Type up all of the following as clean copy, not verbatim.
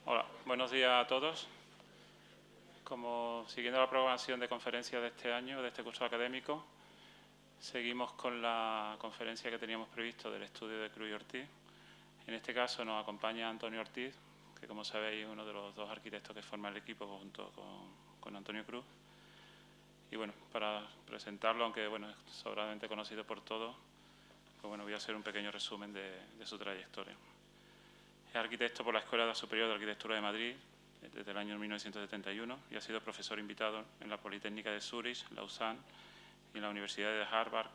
Hola, buenos días a todos. Como siguiendo la programación de conferencias de este año, de este curso académico, seguimos con la conferencia que teníamos previsto del estudio de Cruz y Ortiz. En este caso nos acompaña Antonio Ortiz, que como sabéis es uno de los dos arquitectos que forman el equipo junto con Antonio Cruz. Y bueno, para presentarlo, aunque bueno, es sobradamente conocido por todos, pues bueno, voy a hacer un pequeño resumen de su trayectoria. Es arquitecto por la Escuela Superior de Arquitectura de Madrid desde el año 1971 y ha sido profesor invitado en la Politécnica de Zúrich, Lausanne y en la Universidad de Harvard,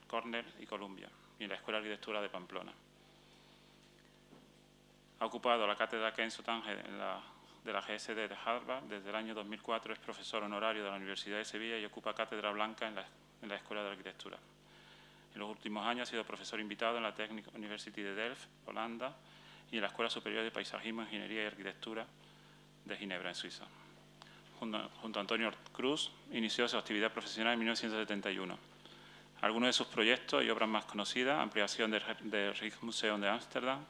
Cornell y Columbia y en la Escuela de Arquitectura de Pamplona. Ha ocupado la cátedra Kenzo Tange de la GSD de Harvard desde el año 2004, es profesor honorario de la Universidad de Sevilla y ocupa cátedra blanca en la Escuela de Arquitectura. En los últimos años ha sido profesor invitado en la Technical University de Delft, Holanda, y en la Escuela Superior de Paisajismo, Ingeniería y Arquitectura de Ginebra, en Suiza. Junto a Antonio Cruz, inició su actividad profesional en 1971. Algunos de sus proyectos y obras más conocidas: ampliación del Rijksmuseum de Ámsterdam,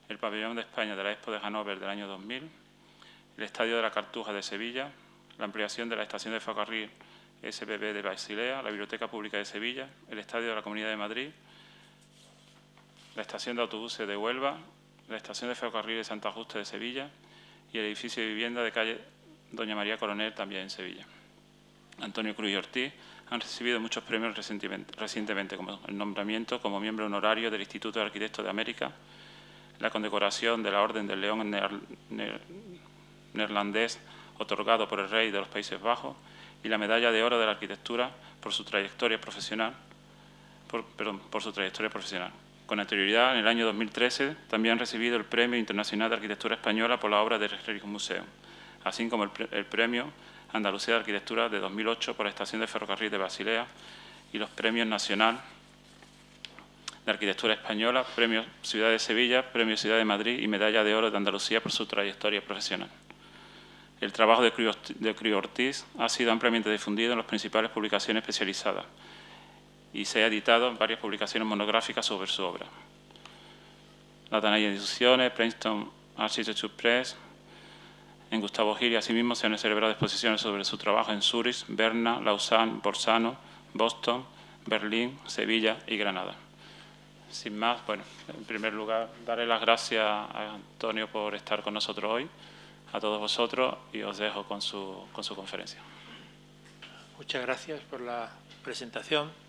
el pabellón de España de la Expo de Hannover del año 2000, el Estadio de la Cartuja de Sevilla, la ampliación de la estación de ferrocarril SBB de Basilea, la Biblioteca Pública de Sevilla, el Estadio de la Comunidad de Madrid, la estación de autobuses de Huelva, la estación de ferrocarril de Santa Justa de Sevilla y el edificio de vivienda de calle Doña María Coronel, también en Sevilla. Antonio Cruz y Ortiz han recibido muchos premios recientemente, como el nombramiento como miembro honorario del Instituto de Arquitectos de América, la condecoración de la Orden del León neerlandés otorgado por el Rey de los Países Bajos y la Medalla de Oro de la Arquitectura por su trayectoria profesional. Con anterioridad, en el año 2013, también han recibido el Premio Internacional de Arquitectura Española por la obra del Rijksmuseum, así como el Premio Andalucía de Arquitectura de 2008 por la estación de ferrocarril de Basilea y los Premios Nacional de Arquitectura Española, Premio Ciudad de Sevilla, Premio Ciudad de Madrid y Medalla de Oro de Andalucía por su trayectoria profesional. El trabajo de Cruz y Ortiz ha sido ampliamente difundido en las principales publicaciones especializadas y se ha editado en varias publicaciones monográficas sobre su obra. La Ateneo Ediciones, Princeton Architecture Press, en Gustavo Gil, y asimismo se han celebrado exposiciones sobre su trabajo en Zúrich, Berna, Lausanne, Bolzano, Boston, Berlín, Sevilla y Granada. Sin más, bueno, en primer lugar, darle las gracias a Antonio por estar con nosotros hoy, a todos vosotros, y os dejo con su conferencia. Muchas gracias por la presentación.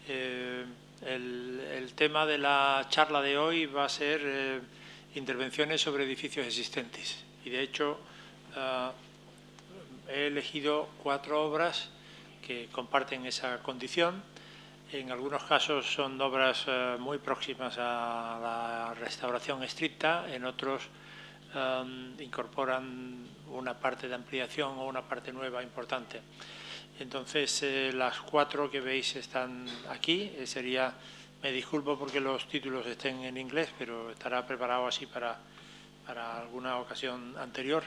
El tema de la charla de hoy va a ser intervenciones sobre edificios existentes. Y de hecho, he elegido 4 obras que comparten esa condición. En algunos casos son obras muy próximas a la restauración estricta, en otros incorporan una parte de ampliación o una parte nueva importante. Entonces, las 4 que veis están aquí. Me disculpo porque los títulos estén en inglés, pero estará preparado así para alguna ocasión anterior.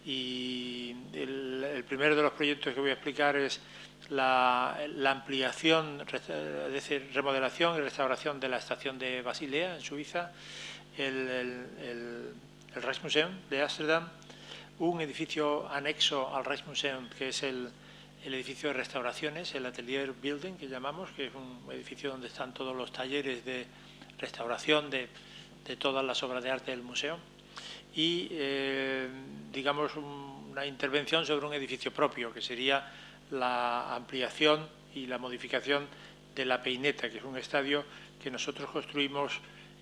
Y el primero de los proyectos que voy a explicar es la ampliación, es decir, remodelación y restauración de la estación de Basilea, en Suiza, el Rijksmuseum de Ámsterdam, un edificio anexo al Rijksmuseum, que es el edificio de restauraciones, el Atelier Building, que llamamos, que es un edificio donde están todos los talleres de restauración de todas las obras de arte del museo, y, digamos, una intervención sobre un edificio propio, que sería la ampliación y la modificación de La Peineta, que es un estadio que nosotros construimos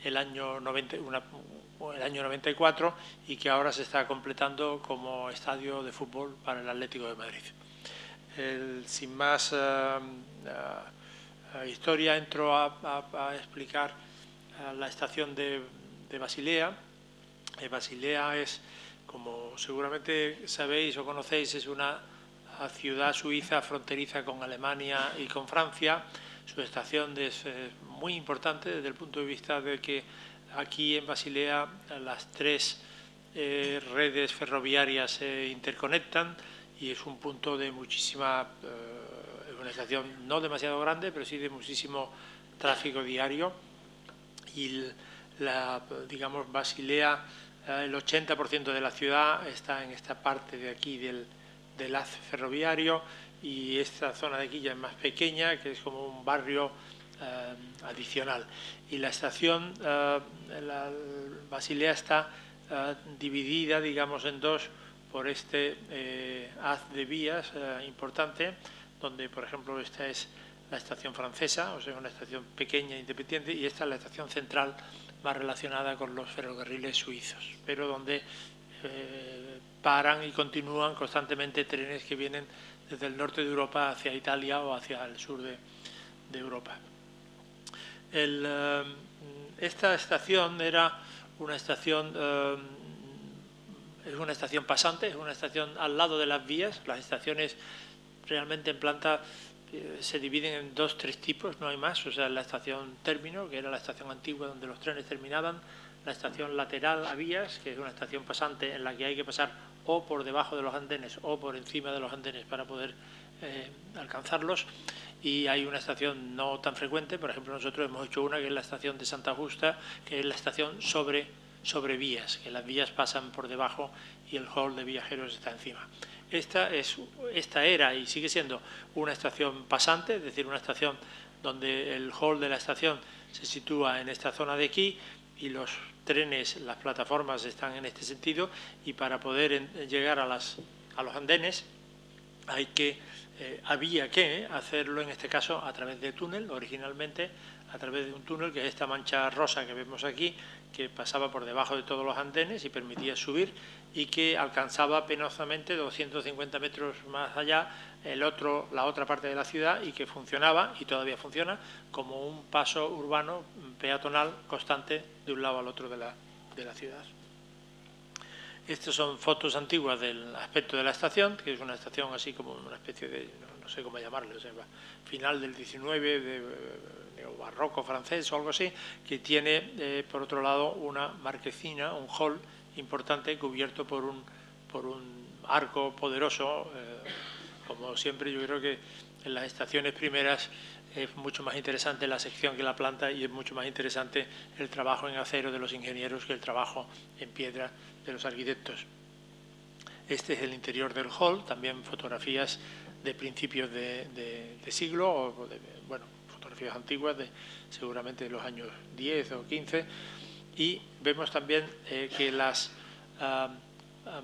el año 94 y que ahora se está completando como estadio de fútbol para el Atlético de Madrid. Sin más historia, entro a explicar la estación de Basilea. Basilea es, como seguramente sabéis o conocéis, es una ciudad suiza fronteriza con Alemania y con Francia. Su estación es muy importante desde el punto de vista de que aquí en Basilea las 3 redes ferroviarias se interconectan y es un punto de muchísima, una estación no demasiado grande, pero sí de muchísimo tráfico diario. Y digamos, Basilea el 80% de la ciudad está en esta parte de aquí del haz ferroviario, y esta zona de aquí ya es más pequeña, que es como un barrio adicional. Y la estación, Basilea, está dividida, digamos, en dos por este haz de vías importante, donde, por ejemplo, esta es la estación francesa, o sea, una estación pequeña e independiente, y esta es la estación central, más relacionada con los ferrocarriles suizos, pero donde paran y continúan constantemente trenes que vienen desde el norte de Europa hacia Italia o hacia el sur de Europa. Esta estación era una estación, es una estación pasante, es una estación al lado de las vías. Las estaciones realmente en planta se dividen en tres tipos, no hay más. O sea, la estación término, que era la estación antigua donde los trenes terminaban; la estación lateral a vías, que es una estación pasante en la que hay que pasar o por debajo de los andenes o por encima de los andenes para poder alcanzarlos; y hay una estación no tan frecuente, por ejemplo nosotros hemos hecho una que es la estación de Santa Justa, que es la estación sobre vías, que las vías pasan por debajo y el hall de viajeros está encima. Esta era y sigue siendo una estación pasante, es decir, una estación donde el hall de la estación se sitúa en esta zona de aquí y los trenes, las plataformas están en este sentido, y para poder llegar a los andenes había que hacerlo, en este caso, a través de túnel, originalmente a través de un túnel, que es esta mancha rosa que vemos aquí, que pasaba por debajo de todos los andenes y permitía subir, y que alcanzaba penosamente 250 metros más allá la otra parte de la ciudad, y que funcionaba, y todavía funciona, como un paso urbano peatonal constante de un lado al otro de la ciudad. Estas son fotos antiguas del aspecto de la estación, que es una estación así como una especie de, no sé cómo llamarlo, o sea, final del 19, de barroco francés o algo así, que tiene por otro lado una marquesina, un hall importante cubierto por un arco poderoso. Como siempre, yo creo que en las estaciones primeras es mucho más interesante la sección que la planta, y es mucho más interesante el trabajo en acero de los ingenieros que el trabajo en piedra de los arquitectos. Este es el interior del hall, también fotografías de principios de siglo, o fotografías antiguas, seguramente de los años 10 o 15, y vemos también que las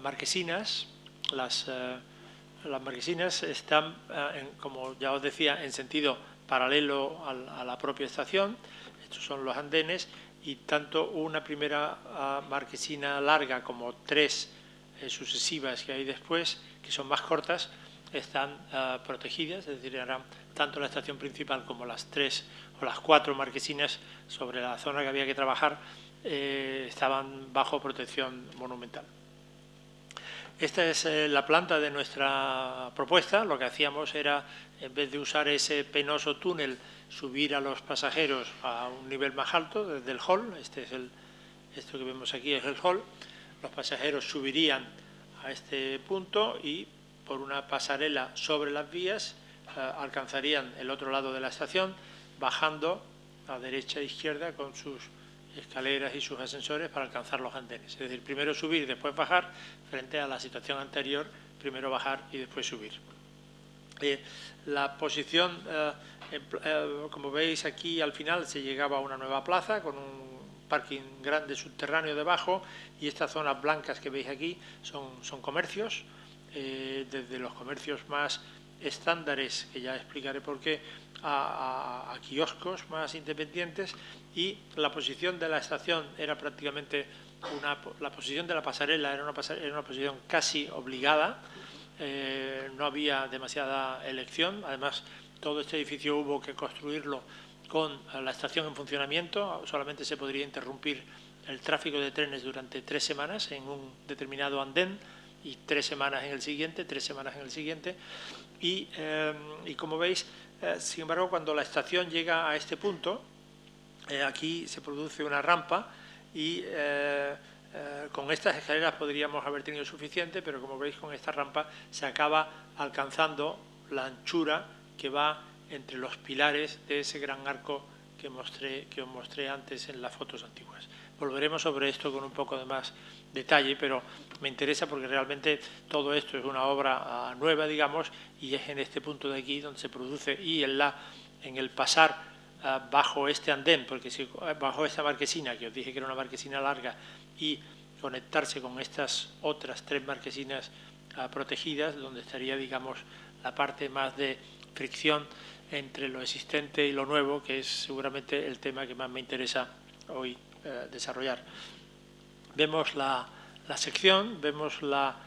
marquesinas, las marquesinas están, como ya os decía, en sentido paralelo a la propia estación. Estos son los andenes, y tanto una primera marquesina larga como tres sucesivas que hay después, que son más cortas, están protegidas, es decir, tanto la estación principal como las 3 o las 4 marquesinas sobre la zona que había que trabajar estaban bajo protección monumental. Esta es la planta de nuestra propuesta. Lo que hacíamos era, en vez de usar ese penoso túnel, subir a los pasajeros a un nivel más alto desde el hall. Esto que vemos aquí es el hall. Los pasajeros subirían a este punto y por una pasarela sobre las vías alcanzarían el otro lado de la estación, bajando a derecha e izquierda con sus escaleras y sus ascensores para alcanzar los andenes. Es decir, primero subir y después bajar, frente a la situación anterior, primero bajar y después subir. La posición, como veis aquí, al final se llegaba a una nueva plaza con un parking grande subterráneo debajo, y estas zonas blancas que veis aquí son comercios, desde los comercios más estándares, que ya explicaré por qué, a kioscos más independientes. Y la posición de la estación era prácticamente la posición de la pasarela era una posición casi obligada. No había demasiada elección. Además, todo este edificio hubo que construirlo con la estación en funcionamiento. Solamente se podría interrumpir el tráfico de trenes durante 3 semanas en un determinado andén, y 3 semanas en el siguiente, 3 semanas en el siguiente. Y como veis, sin embargo, cuando la estación llega a este punto, aquí se produce una rampa, y con estas escaleras podríamos haber tenido suficiente, pero como veis, con esta rampa se acaba alcanzando la anchura que va entre los pilares de ese gran arco que os mostré antes en las fotos antiguas. volveremos sobre esto con un poco de más detalle, pero me interesa porque realmente todo esto es una obra nueva, digamos, y es en este punto de aquí donde se produce, y en el pasar bajo este andén, porque bajo esta marquesina, que os dije que era una marquesina larga, y conectarse con estas otras 3 marquesinas protegidas, donde estaría, digamos, la parte más de fricción entre lo existente y lo nuevo, que es seguramente el tema que más me interesa hoy desarrollar. Vemos la sección, vemos esta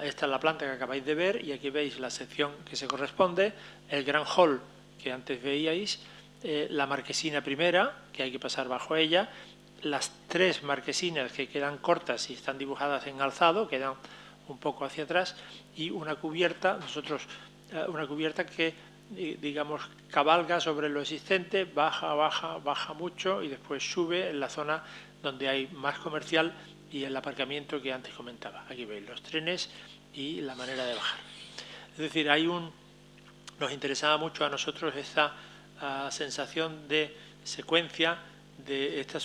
es la planta que acabáis de ver, y aquí veis la sección que se corresponde, el gran hall que antes veíais, la marquesina primera, que hay que pasar bajo ella, las 3 marquesinas que quedan cortas y están dibujadas en alzado, quedan un poco hacia atrás, y una cubierta, una cubierta que, digamos, cabalga sobre lo existente, baja mucho y después sube en la zona donde hay más comercial y el aparcamiento que antes comentaba. Aquí veis los trenes y la manera de bajar. Es decir, nos interesaba mucho a nosotros esta sensación de secuencia, de esta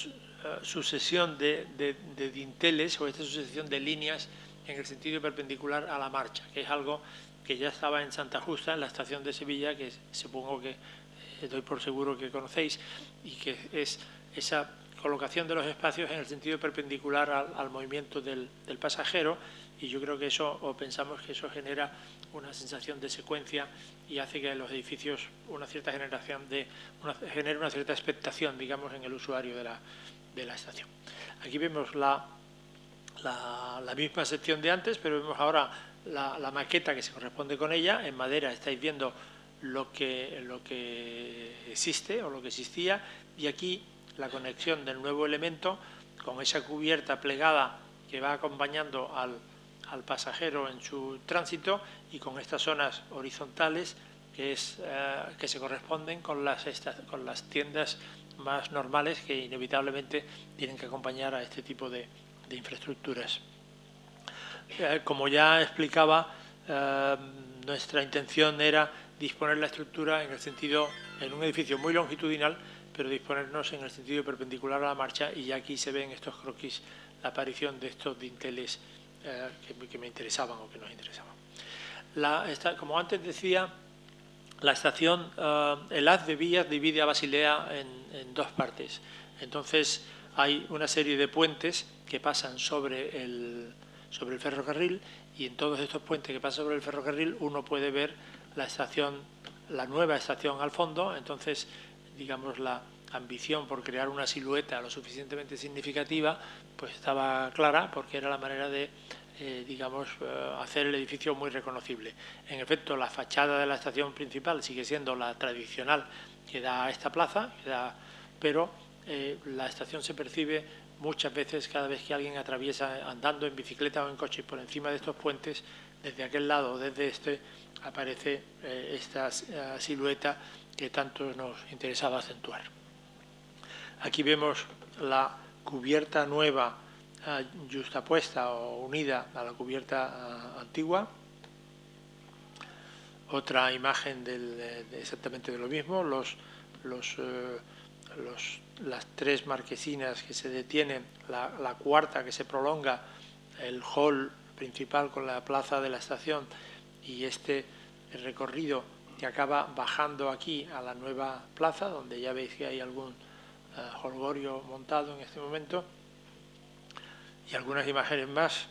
sucesión de dinteles o esta sucesión de líneas en el sentido perpendicular a la marcha, que es algo que ya estaba en Santa Justa, en la estación de Sevilla, que supongo que doy por seguro que conocéis, y que es esa colocación de los espacios en el sentido perpendicular al movimiento del pasajero, y yo creo que eso, o pensamos que eso genera una sensación de secuencia y hace que los edificios genere una cierta expectación, digamos, en el usuario de la estación. Aquí vemos la misma sección de antes, pero vemos ahora la maqueta que se corresponde con ella. En madera estáis viendo lo que existe o lo que existía, y aquí la conexión del nuevo elemento con esa cubierta plegada que va acompañando al pasajero en su tránsito, y con estas zonas horizontales que se corresponden con las tiendas más normales que inevitablemente tienen que acompañar a este tipo de infraestructuras. Como ya explicaba, nuestra intención era disponer la estructura en un edificio muy longitudinal, pero disponernos en el sentido perpendicular a la marcha, y ya aquí se ven estos croquis la aparición de estos dinteles que me interesaban o que nos interesaban. Como antes decía, la estación, el haz de vías divide a Basilea en 2 partes. Entonces hay una serie de puentes que pasan sobre el ferrocarril, y en todos estos puentes que pasan sobre el ferrocarril uno puede ver la nueva estación al fondo. Entonces, digamos, la ambición por crear una silueta lo suficientemente significativa pues estaba clara, porque era la manera de hacer el edificio muy reconocible. En efecto, la fachada de la estación principal sigue siendo la tradicional que da a esta plaza, pero la estación se percibe muchas veces cada vez que alguien atraviesa andando en bicicleta o en coche por encima de estos puentes. Desde aquel lado o desde este aparece esta silueta que tanto nos interesaba acentuar. Aquí vemos la cubierta nueva yuxtapuesta o unida a la cubierta antigua. Otra imagen exactamente de lo mismo, las 3 marquesinas que se detienen, la cuarta que se prolonga, el hall principal con la plaza de la estación, y el recorrido que acaba bajando aquí a la nueva plaza, donde ya veis que hay algún jolgorio montado en este momento, y algunas imágenes más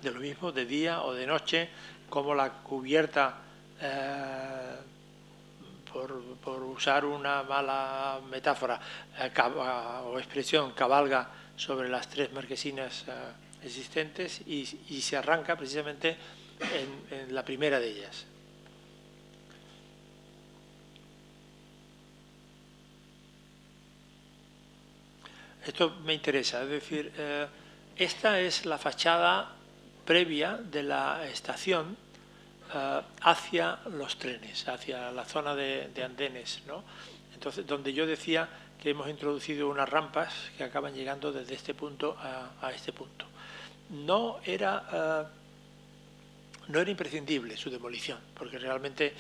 de lo mismo, de día o de noche, como la cubierta, por usar una mala metáfora o expresión, cabalga sobre las 3 marquesinas existentes, y se arranca precisamente en la primera de ellas. Esto me interesa, es decir, esta es la fachada previa de la estación hacia los trenes, hacia la zona de andenes, ¿no? Entonces, donde yo decía que hemos introducido unas rampas que acaban llegando desde este punto a este punto. No era imprescindible su demolición, porque realmente,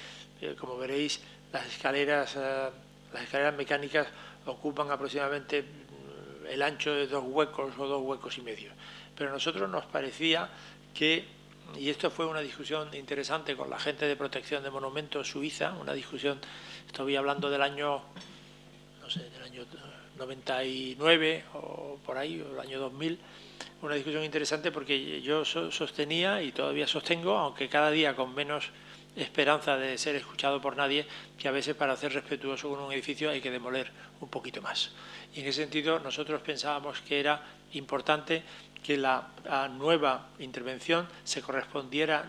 como veréis, las escaleras mecánicas ocupan aproximadamente el ancho de 2 huecos o 2 huecos y medio. Pero a nosotros nos parecía que, y esto fue una discusión interesante con la gente de protección de monumentos suiza, una discusión, estoy hablando del año, no sé, del año 99 o por ahí, o el año 2000, una discusión interesante porque yo sostenía y todavía sostengo, aunque cada día con menos esperanza de ser escuchado por nadie, que a veces para ser respetuoso con un edificio hay que demoler un poquito más. Y en ese sentido nosotros pensábamos que era importante que la nueva intervención se correspondiera,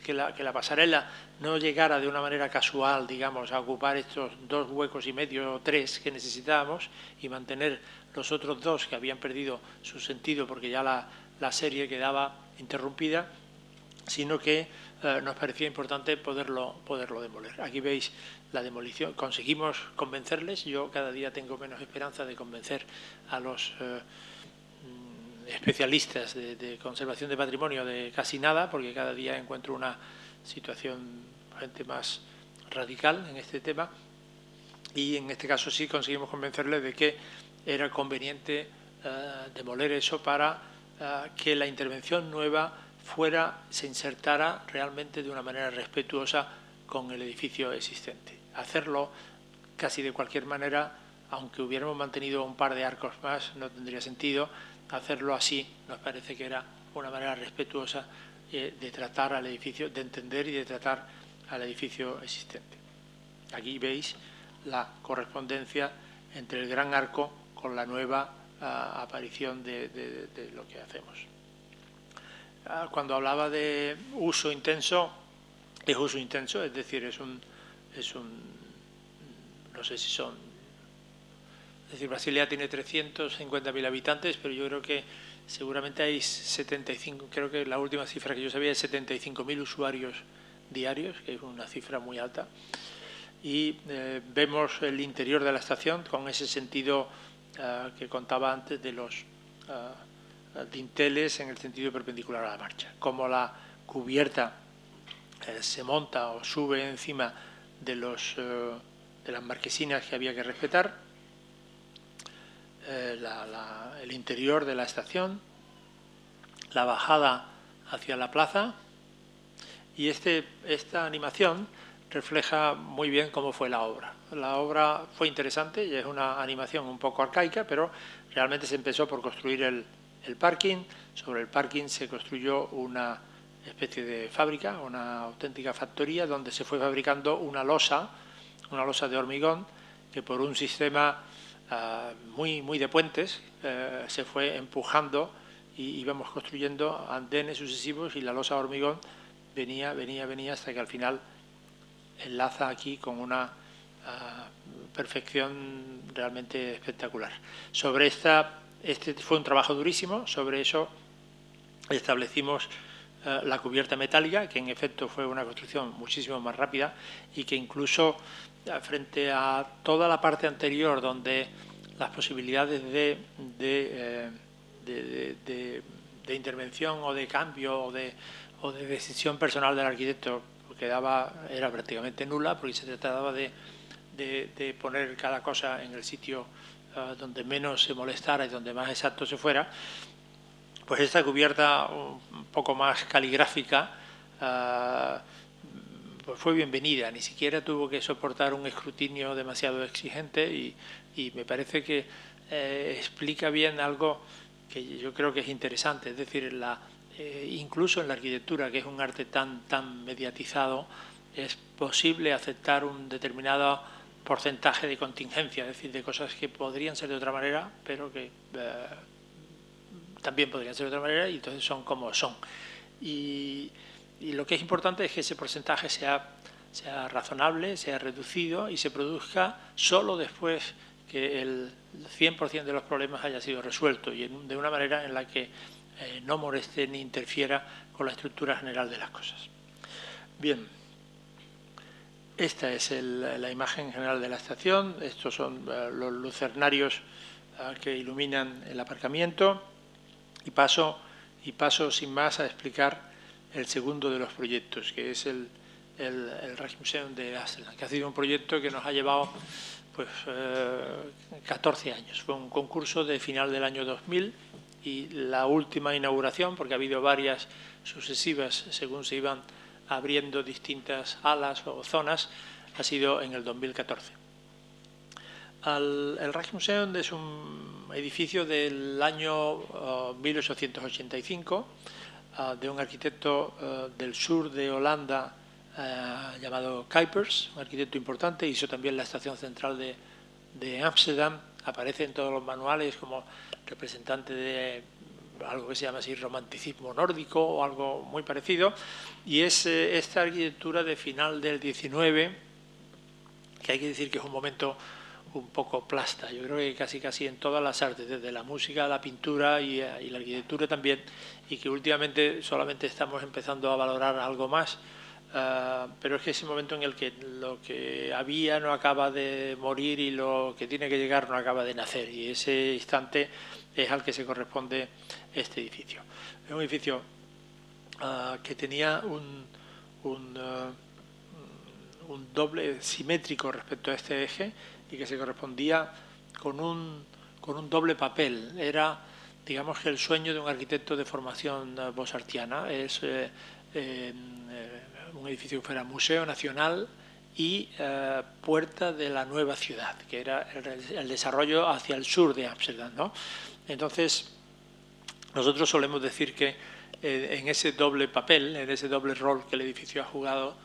que la pasarela no llegara de una manera casual, digamos, a ocupar estos 2 huecos y medio o 3 que necesitábamos y mantener los otros 2 que habían perdido su sentido porque ya la serie quedaba interrumpida, sino que nos parecía importante poderlo demoler. Aquí veis la demolición. Conseguimos convencerles. Yo cada día tengo menos esperanza de convencer a los especialistas de conservación de patrimonio de casi nada, porque cada día encuentro una situación gente más radical en este tema. Y en este caso sí conseguimos convencerles de que era conveniente demoler eso para que la intervención nueva se insertara realmente de una manera respetuosa con el edificio existente. Hacerlo casi de cualquier manera, aunque hubiéramos mantenido un par de arcos más, no tendría sentido. Hacerlo así nos parece que era una manera respetuosa de tratar al edificio, de entender y de tratar al edificio existente. Aquí veis la correspondencia entre el gran arco con la nueva aparición de lo que hacemos. Cuando hablaba de uso intenso, es uso intenso, es decir, es un no sé si son, es decir, Basilea tiene 350.000 habitantes, pero yo creo que seguramente hay 75, creo que la última cifra que yo sabía es 75.000 usuarios diarios, que es una cifra muy alta. Y vemos el interior de la estación con ese sentido que contaba antes de los dinteles en el sentido perpendicular a la marcha. Como la cubierta se monta o sube encima de las marquesinas que había que respetar, el interior de la estación, la bajada hacia la plaza, y esta animación refleja muy bien cómo fue la obra. La obra fue interesante y es una animación un poco arcaica, pero realmente se empezó por construir el parking. Sobre el parking se construyó una especie de fábrica, una auténtica factoría, donde se fue fabricando una losa de hormigón que por un sistema muy de puentes se fue empujando y íbamos construyendo andenes sucesivos y la losa de hormigón venía hasta que al final enlaza aquí con una perfección realmente espectacular. Sobre este fue un trabajo durísimo, sobre eso establecimos la cubierta metálica, que en efecto fue una construcción muchísimo más rápida y que incluso frente a toda la parte anterior donde las posibilidades de intervención o de cambio o de decisión personal del arquitecto era prácticamente nula, porque se trataba de poner cada cosa en el sitio donde menos se molestara y donde más exacto se fuera. Pues esta cubierta un poco más caligráfica pues fue bienvenida, ni siquiera tuvo que soportar un escrutinio demasiado exigente y me parece que explica bien algo que yo creo que es interesante, es decir, incluso en la arquitectura, que es un arte tan mediatizado, es posible aceptar un determinado porcentaje de contingencia, es decir, de cosas que podrían ser de otra manera, pero que también podrían ser de otra manera y entonces son como son. Y lo que es importante es que ese porcentaje sea razonable, sea reducido y se produzca solo después que el 100% de los problemas haya sido resuelto y de una manera en la que no moleste ni interfiera con la estructura general de las cosas. Bien, esta es la imagen general de la estación. Estos son los lucernarios que iluminan el aparcamiento y paso sin más a explicar el segundo de los proyectos, que es el Rijksmuseum de Amsterdam, que ha sido un proyecto que nos ha llevado 14 años. Fue un concurso de final del año 2000 y la última inauguración, porque ha habido varias sucesivas según se iban abriendo distintas alas o zonas, ha sido en el 2014. El Rijksmuseum es un edificio del año 1885 de un arquitecto del sur de Holanda llamado Kuipers, un arquitecto importante. Hizo también la estación central de Ámsterdam. Aparece en todos los manuales como representante de algo que se llama así romanticismo nórdico o algo muy parecido. Y es esta arquitectura de final del 19, que hay que decir que es un momento un poco plasta. Yo creo que casi en todas las artes, desde la música, la pintura y la arquitectura también, y que últimamente solamente estamos empezando a valorar algo más, pero es que ese momento en el que lo que había no acaba de morir y lo que tiene que llegar no acaba de nacer, y ese instante es al que se corresponde este edificio. Es un edificio que tenía un doble simétrico respecto a este eje y que se correspondía con un doble papel. Era, digamos, que el sueño de un arquitecto de formación bosartiana. Es un edificio que fuera Museo Nacional y puerta de la nueva ciudad, que era el desarrollo hacia el sur de Ámsterdam, ¿no? Entonces, nosotros solemos decir que en ese doble papel, en ese doble rol que el edificio ha jugado,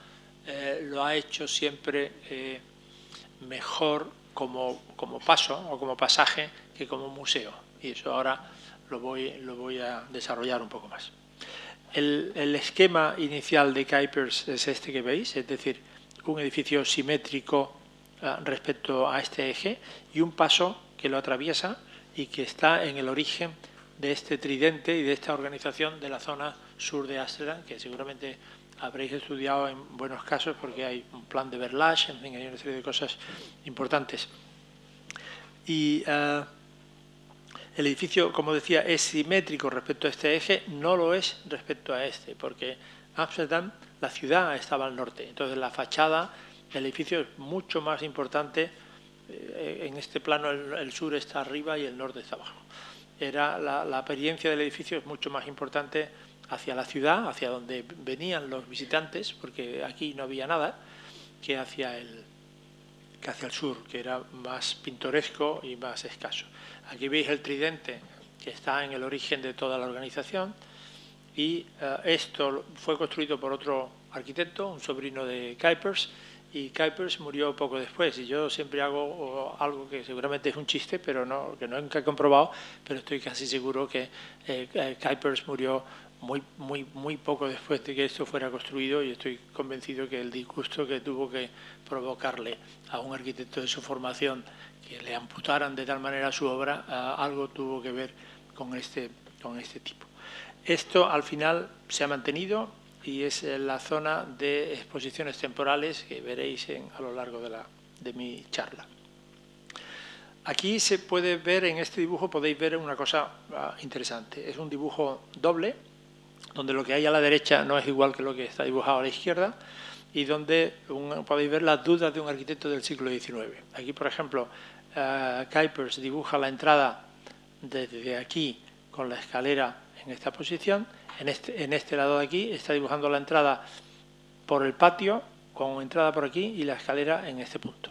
lo ha hecho siempre mejor como paso o como pasaje que como museo, y eso ahora lo voy a desarrollar un poco más. El esquema inicial de Kuipers es este que veis, es decir, un edificio simétrico respecto a este eje y un paso que lo atraviesa y que está en el origen de este tridente y de esta organización de la zona sur de Ámsterdam, que seguramente habréis estudiado en buenos casos porque hay un plan de Verlaine, en fin, hay una serie de cosas importantes. Y el edificio, como decía, es simétrico respecto a este eje, no lo es respecto a este, porque Ámsterdam, la ciudad, estaba al norte. Entonces la fachada del edificio es mucho más importante. En este plano el sur está arriba y el norte está abajo. La apariencia del edificio es mucho más importante hacia la ciudad, hacia donde venían los visitantes, porque aquí no había nada, que hacia el sur, que era más pintoresco y más escaso. Aquí veis el tridente que está en el origen de toda la organización, y esto fue construido por otro arquitecto, un sobrino de Kuipers, y Kuipers murió poco después. Y yo siempre hago algo que seguramente es un chiste, pero que nunca he comprobado, pero estoy casi seguro que Kuipers murió muy poco después de que esto fuera construido, y estoy convencido que el disgusto que tuvo que provocarle a un arquitecto de su formación que le amputaran de tal manera su obra, algo tuvo que ver con este tipo. Esto al final se ha mantenido y es la zona de exposiciones temporales que veréis a lo largo de mi charla. Aquí se puede ver, en este dibujo podéis ver una cosa interesante. Es un dibujo doble, donde lo que hay a la derecha no es igual que lo que está dibujado a la izquierda, y donde podéis ver las dudas de un arquitecto del siglo XIX. Aquí, por ejemplo, Kuipers dibuja la entrada desde aquí con la escalera en esta posición. En este lado de aquí está dibujando la entrada por el patio, con entrada por aquí y la escalera en este punto.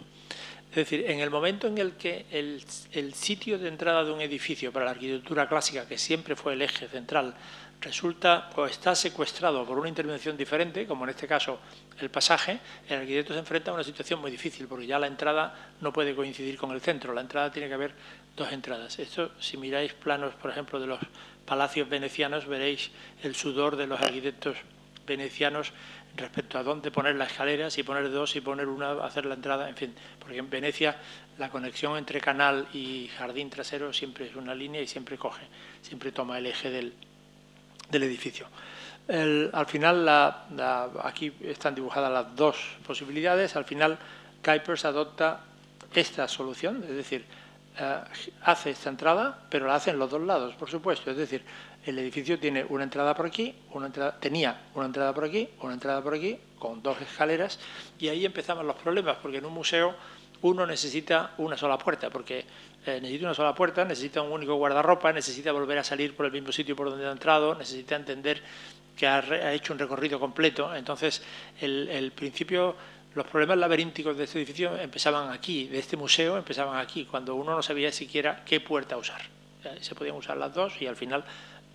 Es decir, en el momento en el que el sitio de entrada de un edificio para la arquitectura clásica, que siempre fue el eje central, resulta o está secuestrado por una intervención diferente, como en este caso el pasaje, el arquitecto se enfrenta a una situación muy difícil, porque ya la entrada no puede coincidir con el centro. La entrada tiene que haber dos entradas. Esto, si miráis planos, por ejemplo, de los palacios venecianos, veréis el sudor de los arquitectos venecianos respecto a dónde poner la escalera, si poner dos, si poner una, hacer la entrada, en fin, porque en Venecia la conexión entre canal y jardín trasero siempre es una línea y siempre siempre toma el eje del edificio. Al final, aquí están dibujadas las dos posibilidades. Al final, Kuipers adopta esta solución, es decir, hace esta entrada, pero la hace en los dos lados, por supuesto. Es decir, el edificio tiene una entrada por aquí, tenía una entrada por aquí, una entrada por aquí, con dos escaleras, y ahí empezaban los problemas, porque en un museo uno necesita una sola puerta, porque necesita una sola puerta, necesita un único guardarropa, necesita volver a salir por el mismo sitio por donde ha entrado, necesita entender que ha hecho un recorrido completo. Entonces, el principio, los problemas laberínticos de este edificio empezaban aquí, de este museo empezaban aquí, cuando uno no sabía siquiera qué puerta usar. Se podían usar las dos y al final,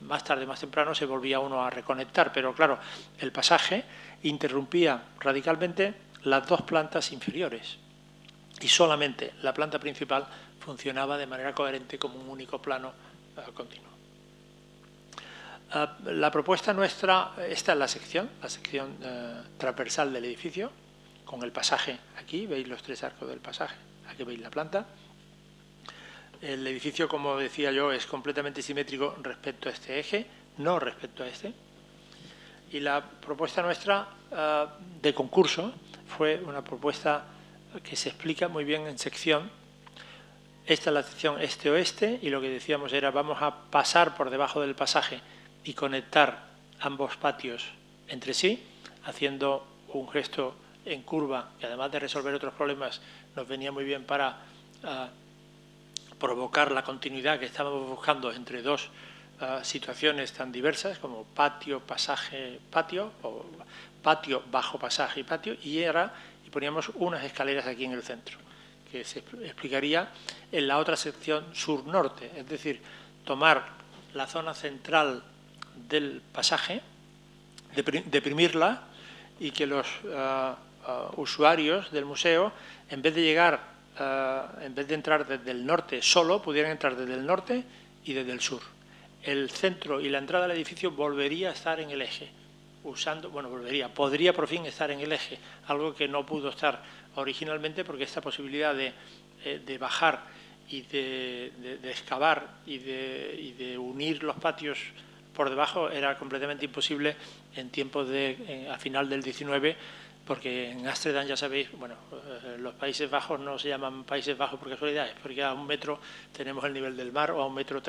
más tarde, más temprano, se volvía uno a reconectar. Pero claro, el pasaje interrumpía radicalmente las dos plantas inferiores y solamente la planta principal funcionaba de manera coherente como un único plano continuo. La propuesta nuestra, esta es la sección transversal del edificio, con el pasaje aquí, veis los tres arcos del pasaje, aquí veis la planta. El edificio, como decía yo, es completamente simétrico respecto a este eje, no respecto a este. Y la propuesta nuestra de concurso fue una propuesta que se explica muy bien en sección. Esta es la sección este-oeste y lo que decíamos era vamos a pasar por debajo del pasaje y conectar ambos patios entre sí, haciendo un gesto en curva que además de resolver otros problemas nos venía muy bien para provocar la continuidad que estábamos buscando entre dos situaciones tan diversas como patio, pasaje, patio, o patio, bajo pasaje y patio, y poníamos unas escaleras aquí en el centro, que se explicaría en la otra sección sur-norte, es decir, tomar la zona central del pasaje, deprimirla y que los usuarios del museo, en vez de entrar desde el norte solo, pudieran entrar desde el norte y desde el sur. El centro y la entrada al edificio volvería a estar en el eje, podría por fin estar en el eje, algo que no pudo estar originalmente porque esta posibilidad de bajar y de excavar y de unir los patios por debajo era completamente imposible en tiempos a final del 19, porque en Ámsterdam, ya sabéis, los Países Bajos no se llaman Países Bajos por casualidad, es porque a 1 metro tenemos el nivel del mar o a 1,30 metros,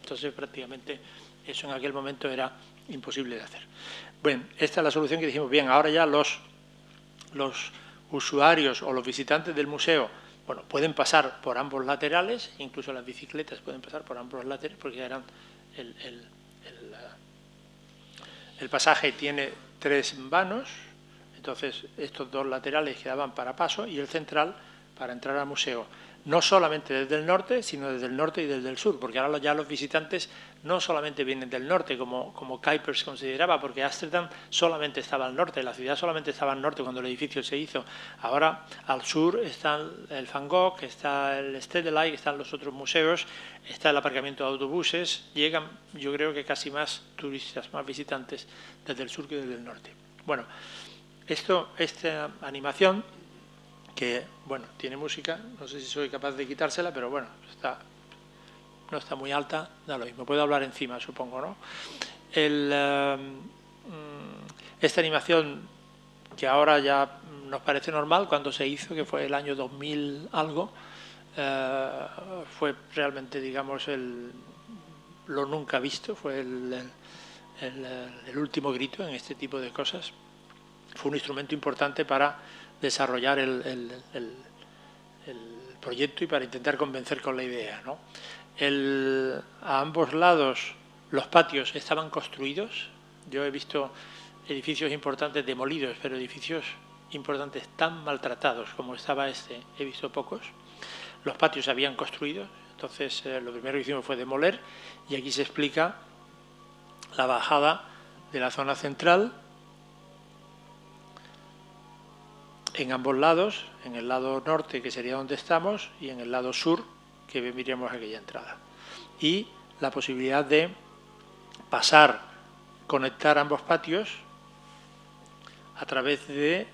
entonces prácticamente eso en aquel momento era imposible de hacer. Bueno, esta es la solución que dijimos, bien, ahora ya los usuarios o los visitantes del museo, pueden pasar por ambos laterales, incluso las bicicletas pueden pasar por ambos laterales, porque eran el pasaje tiene 3 vanos, entonces estos 2 laterales quedaban para paso y el central para entrar al museo. No solamente desde el norte, sino desde el norte y desde el sur, porque ahora ya los visitantes no solamente vienen del norte, como Kuipers consideraba, porque Ámsterdam solamente estaba al norte, la ciudad solamente estaba al norte cuando el edificio se hizo. Ahora al sur está el Van Gogh, está el Stedelijk, están los otros museos, está el aparcamiento de autobuses, llegan yo creo que casi más turistas, más visitantes desde el sur que desde el norte. Bueno, esta animación que tiene música, no sé si soy capaz de quitársela, pero no está muy alta, da lo mismo, puedo hablar encima, supongo, ¿no? Esta animación, que ahora ya nos parece normal, cuando se hizo, que fue el año 2000 algo, fue realmente, digamos, lo nunca visto, fue el último grito en este tipo de cosas. Fue un instrumento importante para desarrollar el proyecto y para intentar convencer con la idea, ¿no? A ambos lados los patios estaban construidos. Yo he visto edificios importantes demolidos, pero edificios importantes tan maltratados como estaba este, he visto pocos. Los patios se habían construido, entonces lo primero que hicimos fue demoler, y aquí se explica la bajada de la zona central en ambos lados, en el lado norte, que sería donde estamos, y en el lado sur, que veríamos aquella entrada. Y la posibilidad de conectar ambos patios a través de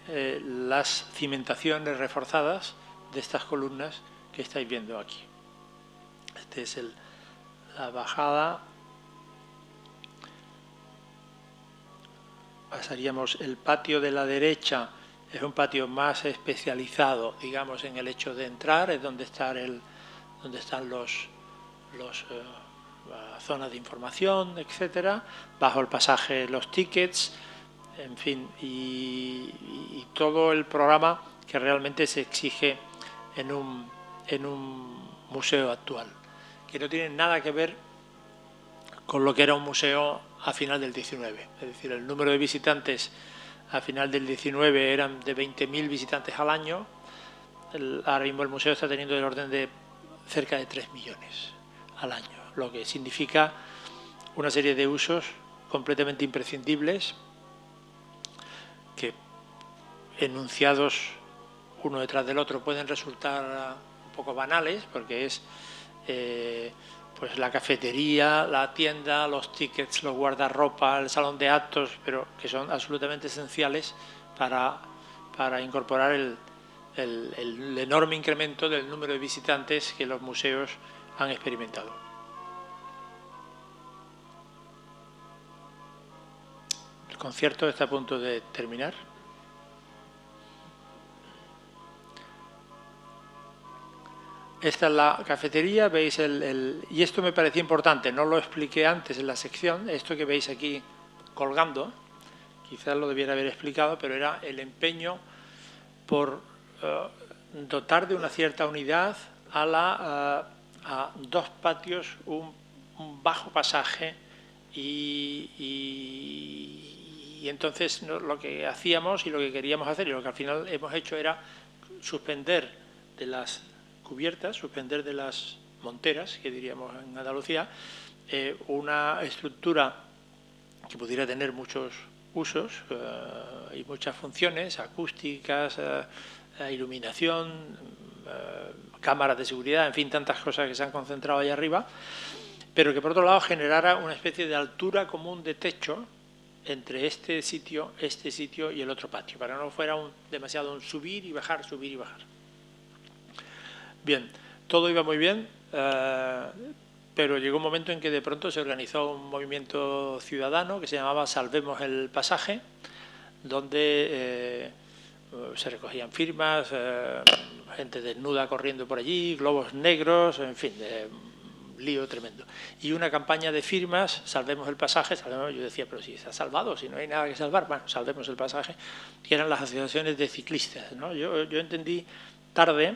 las cimentaciones reforzadas de estas columnas que estáis viendo aquí. Esta es la bajada. Pasaríamos el patio de la derecha. Es un patio más especializado, digamos, en el hecho de entrar, es donde están las zonas de información, etcétera, bajo el pasaje los tickets, en fin, y todo el programa que realmente se exige en un museo actual, que no tiene nada que ver con lo que era un museo a final del 19. Es decir, el número de visitantes a final del 19 eran de 20.000 visitantes al año. Ahora mismo el museo está teniendo el orden de cerca de 3 millones al año, lo que significa una serie de usos completamente imprescindibles que, enunciados uno detrás del otro, pueden resultar un poco banales, porque es pues la cafetería, la tienda, los tickets, los guardarropa, el salón de actos, pero que son absolutamente esenciales para incorporar el enorme incremento del número de visitantes que los museos han experimentado. El concierto está a punto de terminar. Esta es la cafetería, veis y esto me parecía importante, no lo expliqué antes en la sección, esto que veis aquí colgando, quizás lo debiera haber explicado, pero era el empeño por dotar de una cierta unidad a 2 patios, un bajo pasaje y entonces lo que hacíamos y lo que queríamos hacer y lo que al final hemos hecho era suspender de las cubiertas, suspender de las monteras, que diríamos en Andalucía, una estructura que pudiera tener muchos usos y muchas funciones, acústicas, iluminación, cámaras de seguridad, en fin, tantas cosas que se han concentrado ahí arriba, pero que por otro lado generara una especie de altura común de techo entre este sitio y el otro patio, para que no fuera demasiado un subir y bajar, subir y bajar. Bien, todo iba muy bien, pero llegó un momento en que de pronto se organizó un movimiento ciudadano que se llamaba Salvemos el Pasaje, donde se recogían firmas, gente desnuda corriendo por allí, globos negros, en fin, lío tremendo. Y una campaña de firmas, Salvemos el Pasaje, yo decía, pero si se ha salvado, si no hay nada que salvar, bueno, Salvemos el Pasaje, que eran las asociaciones de ciclistas, ¿no? Yo entendí tarde.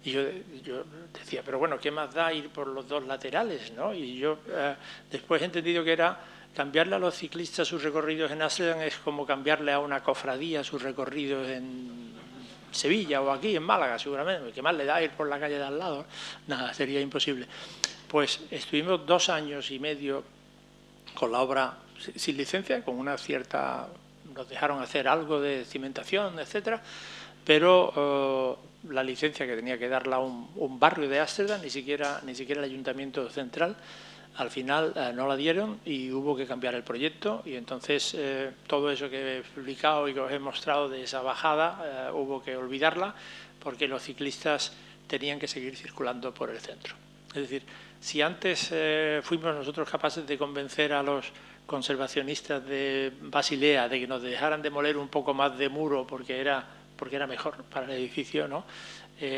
Y yo decía, pero bueno, ¿qué más da ir por los 2 laterales, ¿no? Y yo después he entendido que era cambiarle a los ciclistas sus recorridos en Ámsterdam es como cambiarle a una cofradía sus recorridos en Sevilla o aquí en Málaga, seguramente. ¿Qué más le da ir por la calle de al lado? Nada, sería imposible. Pues estuvimos 2 años y medio con la obra sin licencia, con una cierta... Nos dejaron hacer algo de cimentación, etcétera, pero... la licencia que tenía que darla un barrio de Ámsterdam, ni siquiera el ayuntamiento central, al final no la dieron y hubo que cambiar el proyecto y entonces todo eso que he explicado y que os he mostrado de esa bajada hubo que olvidarla porque los ciclistas tenían que seguir circulando por el centro. Es decir, si antes fuimos nosotros capaces de convencer a los conservacionistas de Basilea de que nos dejaran demoler un poco más de muro porque era mejor para el edificio, ¿no?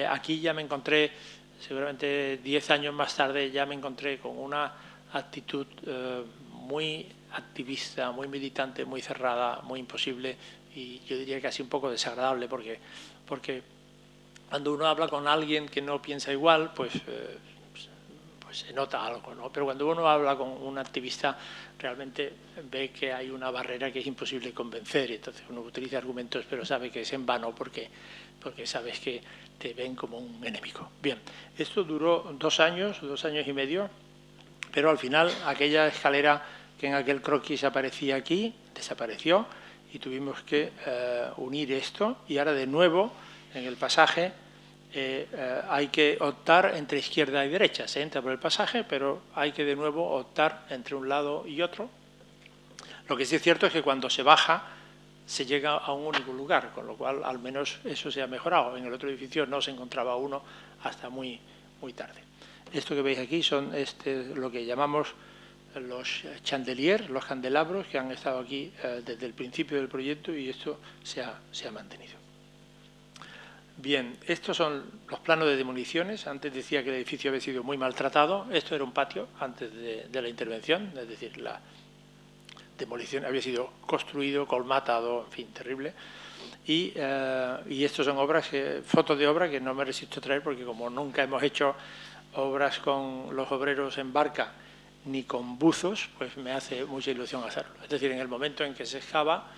Aquí ya me encontré, seguramente 10 años más tarde, ya me encontré con una actitud muy activista, muy militante, muy cerrada, muy imposible y yo diría casi un poco desagradable porque cuando uno habla con alguien que no piensa igual, pues se nota algo, ¿no? Pero cuando uno habla con un activista realmente ve que hay una barrera que es imposible convencer y entonces uno utiliza argumentos pero sabe que es en vano porque sabes que te ven como un enemigo. Bien, esto duró 2 años y medio, pero al final aquella escalera que en aquel croquis aparecía aquí desapareció y tuvimos que unir esto y ahora de nuevo en el pasaje hay que optar entre izquierda y derecha. Se entra por el pasaje, pero hay que de nuevo optar entre un lado y otro. Lo que sí es cierto es que cuando se baja se llega a un único lugar, con lo cual al menos eso se ha mejorado. En el otro edificio no se encontraba uno hasta muy tarde. Esto que veis aquí son lo que llamamos los chandeliers, los candelabros que han estado aquí desde el principio del proyecto y esto se ha mantenido. Bien, estos son los planos de demoliciones. Antes decía que el edificio había sido muy maltratado. Esto era un patio antes de la intervención, es decir, demolición, había sido construido, colmatado, en fin, terrible. Y estos son obras, fotos de obra que no me resisto a traer porque como nunca hemos hecho obras con los obreros en barca ni con buzos, pues me hace mucha ilusión hacerlo. Es decir, en el momento en que se excava,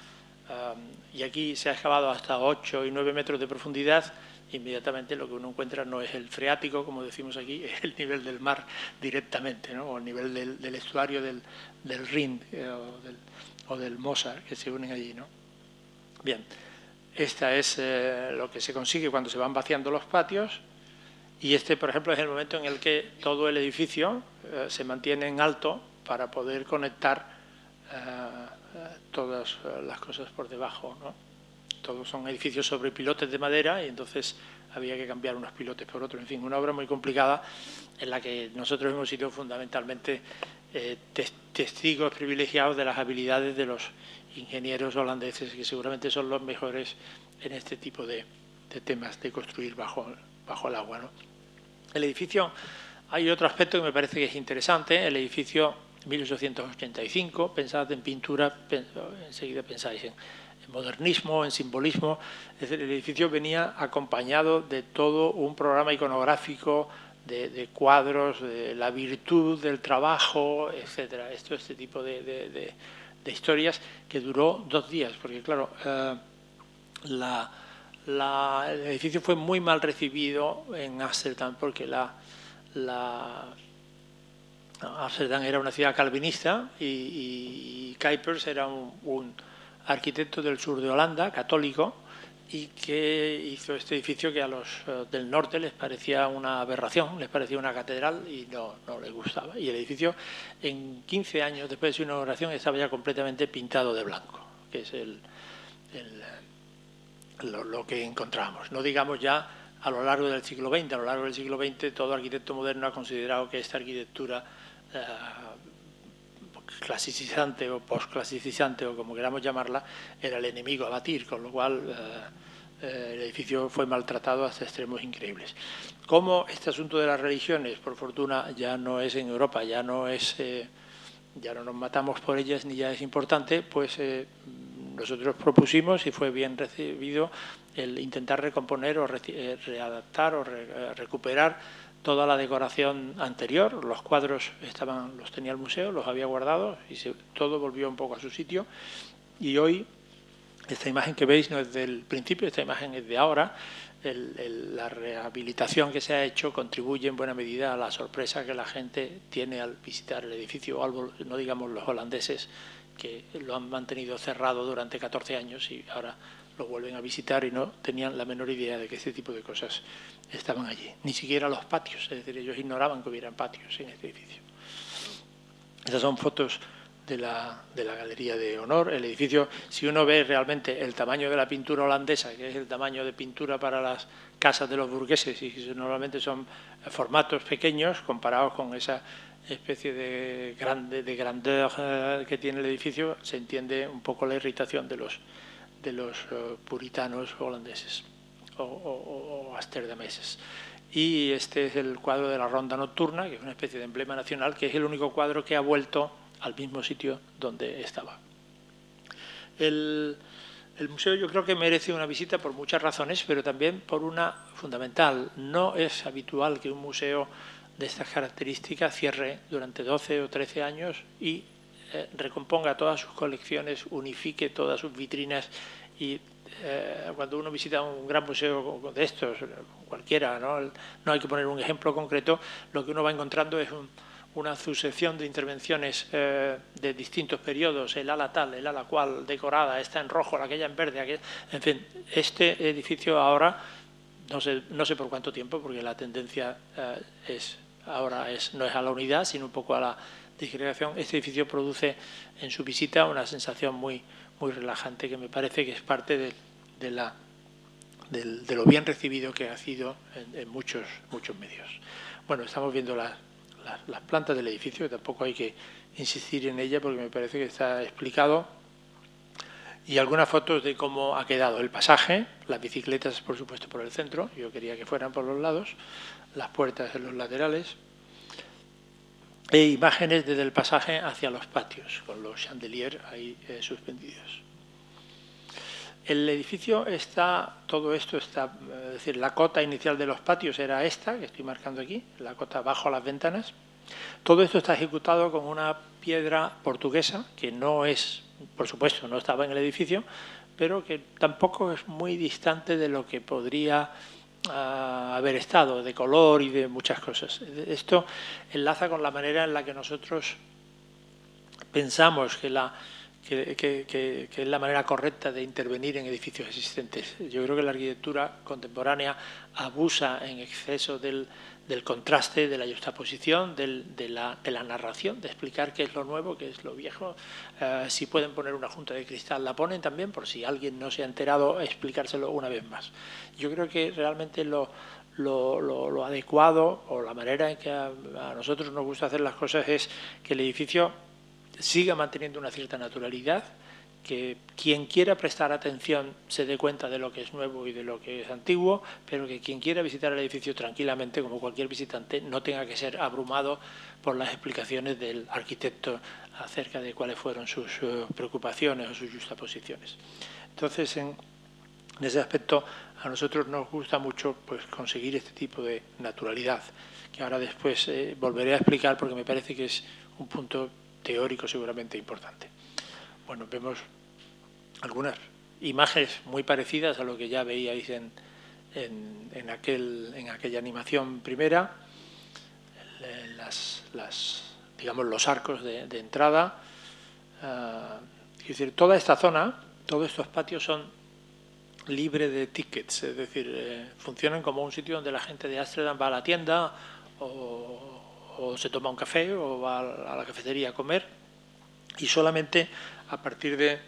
y aquí se ha excavado hasta 8 y 9 metros de profundidad, inmediatamente lo que uno encuentra no es el freático, como decimos aquí, es el nivel del mar directamente, ¿no? O el nivel del estuario del Rin o del Mosa, que se unen allí, ¿no? Bien. Esta es lo que se consigue cuando se van vaciando los patios y este, por ejemplo, es el momento en el que todo el edificio se mantiene en alto para poder conectar todas las cosas por debajo, ¿no? Todos son edificios sobre pilotes de madera y entonces había que cambiar unos pilotes por otros. En fin, una obra muy complicada en la que nosotros hemos sido fundamentalmente testigos privilegiados de las habilidades de los ingenieros holandeses, que seguramente son los mejores en este tipo de temas de construir bajo el agua, ¿no? El edificio, hay otro aspecto que me parece que es interesante. El edificio 1885, pensad en pintura, enseguida pensáis en modernismo, en simbolismo. Es decir, el edificio venía acompañado de todo un programa iconográfico de cuadros, de la virtud del trabajo, etcétera. Este tipo de historias que duró 2 días, porque claro, el edificio fue muy mal recibido en Ámsterdam, porque Ámsterdam era una ciudad calvinista y Kuipers era un arquitecto del sur de Holanda, católico, y que hizo este edificio que a los del norte les parecía una aberración, les parecía una catedral y no les gustaba. Y el edificio, en 15 años después de su inauguración, estaba ya completamente pintado de blanco, que es lo que encontramos. No digamos ya a lo largo del siglo XX. A lo largo del siglo XX todo arquitecto moderno ha considerado que esta arquitectura clasicizante o postclasicizante o como queramos llamarla, era el enemigo a batir, con lo cual el edificio fue maltratado hasta extremos increíbles. Como este asunto de las religiones, por fortuna, ya no es en Europa, ya no nos matamos por ellas ni ya es importante, pues nosotros propusimos y fue bien recibido el intentar recomponer o readaptar o recuperar toda la decoración anterior. Los cuadros los tenía el museo, los había guardado y todo volvió un poco a su sitio. Y hoy, esta imagen que veis no es del principio, esta imagen es de ahora. La rehabilitación que se ha hecho contribuye en buena medida a la sorpresa que la gente tiene al visitar el edificio, algo, no digamos los holandeses, que lo han mantenido cerrado durante 14 años y ahora lo vuelven a visitar y no tenían la menor idea de que este tipo de cosas estaban allí. Ni siquiera los patios, es decir, ellos ignoraban que hubieran patios en este edificio. Estas son fotos de la Galería de Honor. El edificio, si uno ve realmente el tamaño de la pintura holandesa, que es el tamaño de pintura para las casas de los burgueses, y que normalmente son formatos pequeños comparados con esa especie de grandeur que tiene el edificio, se entiende un poco la irritación de los puritanos holandeses o amsterdameses. Y este es el cuadro de la Ronda Nocturna, que es una especie de emblema nacional, que es el único cuadro que ha vuelto al mismo sitio donde estaba. El museo yo creo que merece una visita por muchas razones, pero también por una fundamental. No es habitual que un museo de estas características cierre durante 12 o 13 años y recomponga todas sus colecciones, unifique todas sus vitrinas y cuando uno visita un gran museo de estos, cualquiera, no hay que poner un ejemplo concreto, lo que uno va encontrando es una sucesión de intervenciones de distintos periodos, el ala tal, el ala cual, decorada, esta en rojo, aquella en verde, aquella, en fin, este edificio ahora, no sé por cuánto tiempo, porque la tendencia ahora no es a la unidad, sino un poco a la disgregación. Este edificio produce en su visita una sensación muy relajante, que me parece que es parte de lo bien recibido que ha sido en muchos medios. Bueno, estamos viendo las plantas del edificio, que tampoco hay que insistir en ella porque me parece que está explicado, y algunas fotos de cómo ha quedado el pasaje, las bicicletas por supuesto por el centro, yo quería que fueran por los lados, las puertas en los laterales, e imágenes desde el pasaje hacia los patios, con los chandeliers ahí suspendidos. El edificio está, todo esto está, es decir, la cota inicial de los patios era esta, que estoy marcando aquí, la cota bajo las ventanas. Todo esto está ejecutado con una piedra portuguesa, que no es, por supuesto, no estaba en el edificio, pero que tampoco es muy distante de lo que podría haber estado, de color y de muchas cosas. Esto enlaza con la manera en la que nosotros pensamos que es la manera correcta de intervenir en edificios existentes. Yo creo que la arquitectura contemporánea abusa en exceso del contraste, de la juxtaposición, de la narración, de explicar qué es lo nuevo, qué es lo viejo. Si pueden poner una junta de cristal, la ponen también, por si alguien no se ha enterado, explicárselo una vez más. Yo creo que realmente lo adecuado, o la manera en que a nosotros nos gusta hacer las cosas, es que el edificio siga manteniendo una cierta naturalidad, que quien quiera prestar atención se dé cuenta de lo que es nuevo y de lo que es antiguo, pero que quien quiera visitar el edificio tranquilamente, como cualquier visitante, no tenga que ser abrumado por las explicaciones del arquitecto acerca de cuáles fueron sus preocupaciones o sus justaposiciones. Entonces, en ese aspecto, a nosotros nos gusta mucho pues conseguir este tipo de naturalidad, que ahora después volveré a explicar porque me parece que es un punto teórico seguramente importante. Bueno, vemos algunas imágenes muy parecidas a lo que ya veíais en aquella animación primera, digamos los arcos de entrada. Es decir, toda esta zona, todos estos patios son libres de tickets, es decir, funcionan como un sitio donde la gente de Ámsterdam va a la tienda o se toma un café o va a la cafetería a comer, y solamente a partir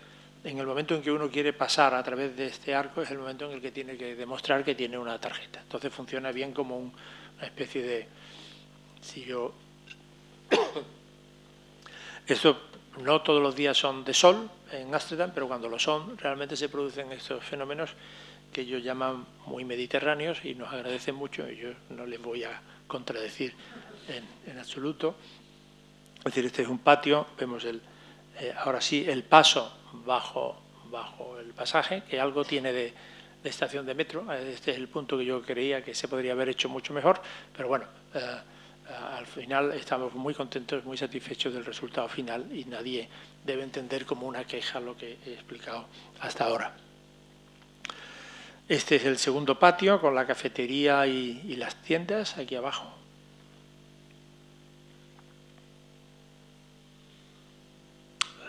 en el momento en que uno quiere pasar a través de este arco es el momento en el que tiene que demostrar que tiene una tarjeta. Entonces funciona bien como una especie de... Esto no todos los días son de sol en Ámsterdam, pero cuando lo son realmente se producen estos fenómenos que ellos llaman muy mediterráneos y nos agradecen mucho, y yo no les voy a contradecir en absoluto. Es decir, este es un patio, vemos ahora sí el paso bajo el pasaje, que algo tiene de estación de metro. Este es el punto que yo creía que se podría haber hecho mucho mejor, pero bueno, al final estamos muy contentos, muy satisfechos del resultado final, y nadie debe entender como una queja lo que he explicado hasta ahora. Este es el segundo patio con la cafetería y las tiendas aquí abajo.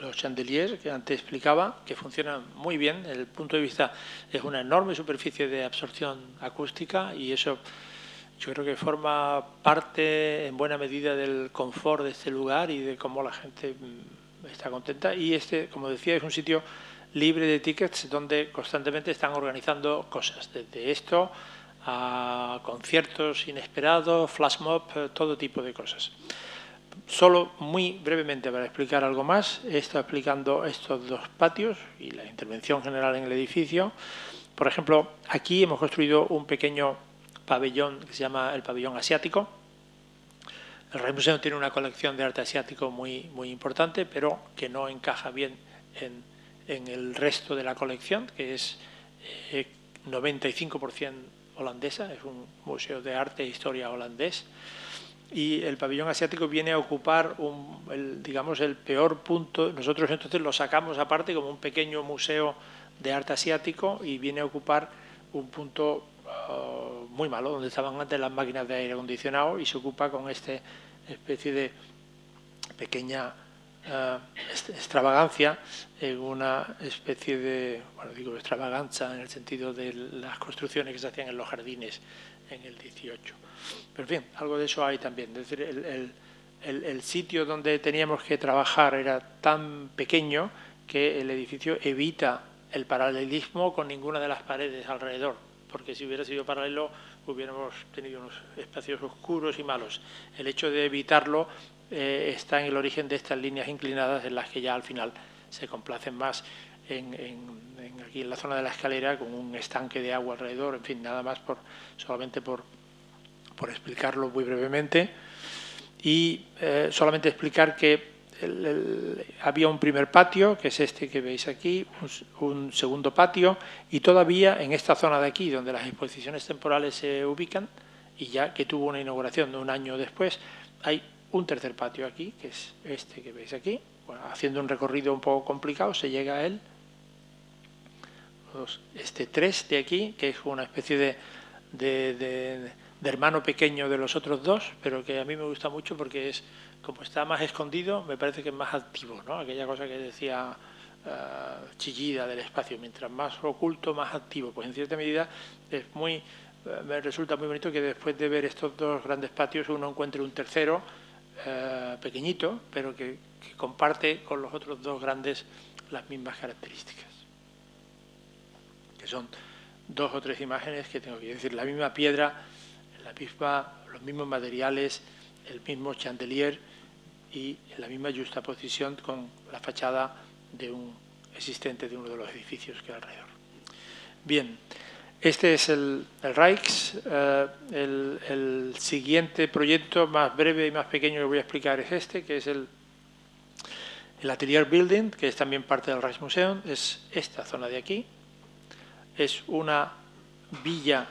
Los chandeliers que antes explicaba, que funcionan muy bien. Desde el punto de vista, es una enorme superficie de absorción acústica, y eso yo creo que forma parte en buena medida del confort de este lugar y de cómo la gente está contenta. Y este, como decía, es un sitio libre de tickets donde constantemente están organizando cosas, desde esto a conciertos inesperados, flash mob, todo tipo de cosas. Solo muy brevemente para explicar algo más, he estado explicando estos dos patios y la intervención general en el edificio. Por ejemplo, aquí hemos construido un pequeño pabellón que se llama el pabellón asiático. El Rijksmuseum tiene una colección de arte asiático muy importante, pero que no encaja bien en el resto de la colección, que es 95% holandesa, es un museo de arte e historia holandés. Y el pabellón asiático viene a ocupar digamos el peor punto. Nosotros entonces lo sacamos aparte como un pequeño museo de arte asiático, y viene a ocupar un punto muy malo, donde estaban antes las máquinas de aire acondicionado, y se ocupa con esta especie de pequeña extravagancia, en una especie de, bueno, digo extravaganza en el sentido de las construcciones que se hacían en los jardines en el 18. Pero en fin, algo de eso hay también. Es decir, el sitio donde teníamos que trabajar era tan pequeño que el edificio evita el paralelismo con ninguna de las paredes alrededor, porque si hubiera sido paralelo hubiéramos tenido unos espacios oscuros y malos. El hecho de evitarlo está en el origen de estas líneas inclinadas, en las que ya al final se complacen más aquí en la zona de la escalera, con un estanque de agua alrededor. En fin, nada más solamente por explicarlo muy brevemente. y solamente explicar que había un primer patio, que es este que veis aquí, un segundo patio, y todavía en esta zona de aquí, donde las exposiciones temporales se ubican, y ya que tuvo una inauguración de un año después, hay un tercer patio aquí, que es este que veis aquí. Bueno, haciendo un recorrido un poco complicado se llega a él. Este 3 de aquí, que es una especie de hermano pequeño de los otros dos, pero que a mí me gusta mucho porque es, como está más escondido, me parece que es más activo, ¿no? Aquella cosa que decía Chillida del espacio, mientras más oculto, más activo. Pues en cierta medida es me resulta muy bonito que después de ver estos dos grandes patios uno encuentre un tercero pequeñito, pero que comparte con los otros dos grandes las mismas características. Que son 2 o 3 imágenes que tengo que decir. La misma piedra, los mismos materiales, el mismo chandelier y la misma juxtaposición con la fachada existente de uno de los edificios que hay alrededor. Bien, este es el Rijks. El siguiente proyecto más breve y más pequeño que voy a explicar es este, que es el Atelier Building, que es también parte del Rijksmuseum. Es esta zona de aquí. Es una villa,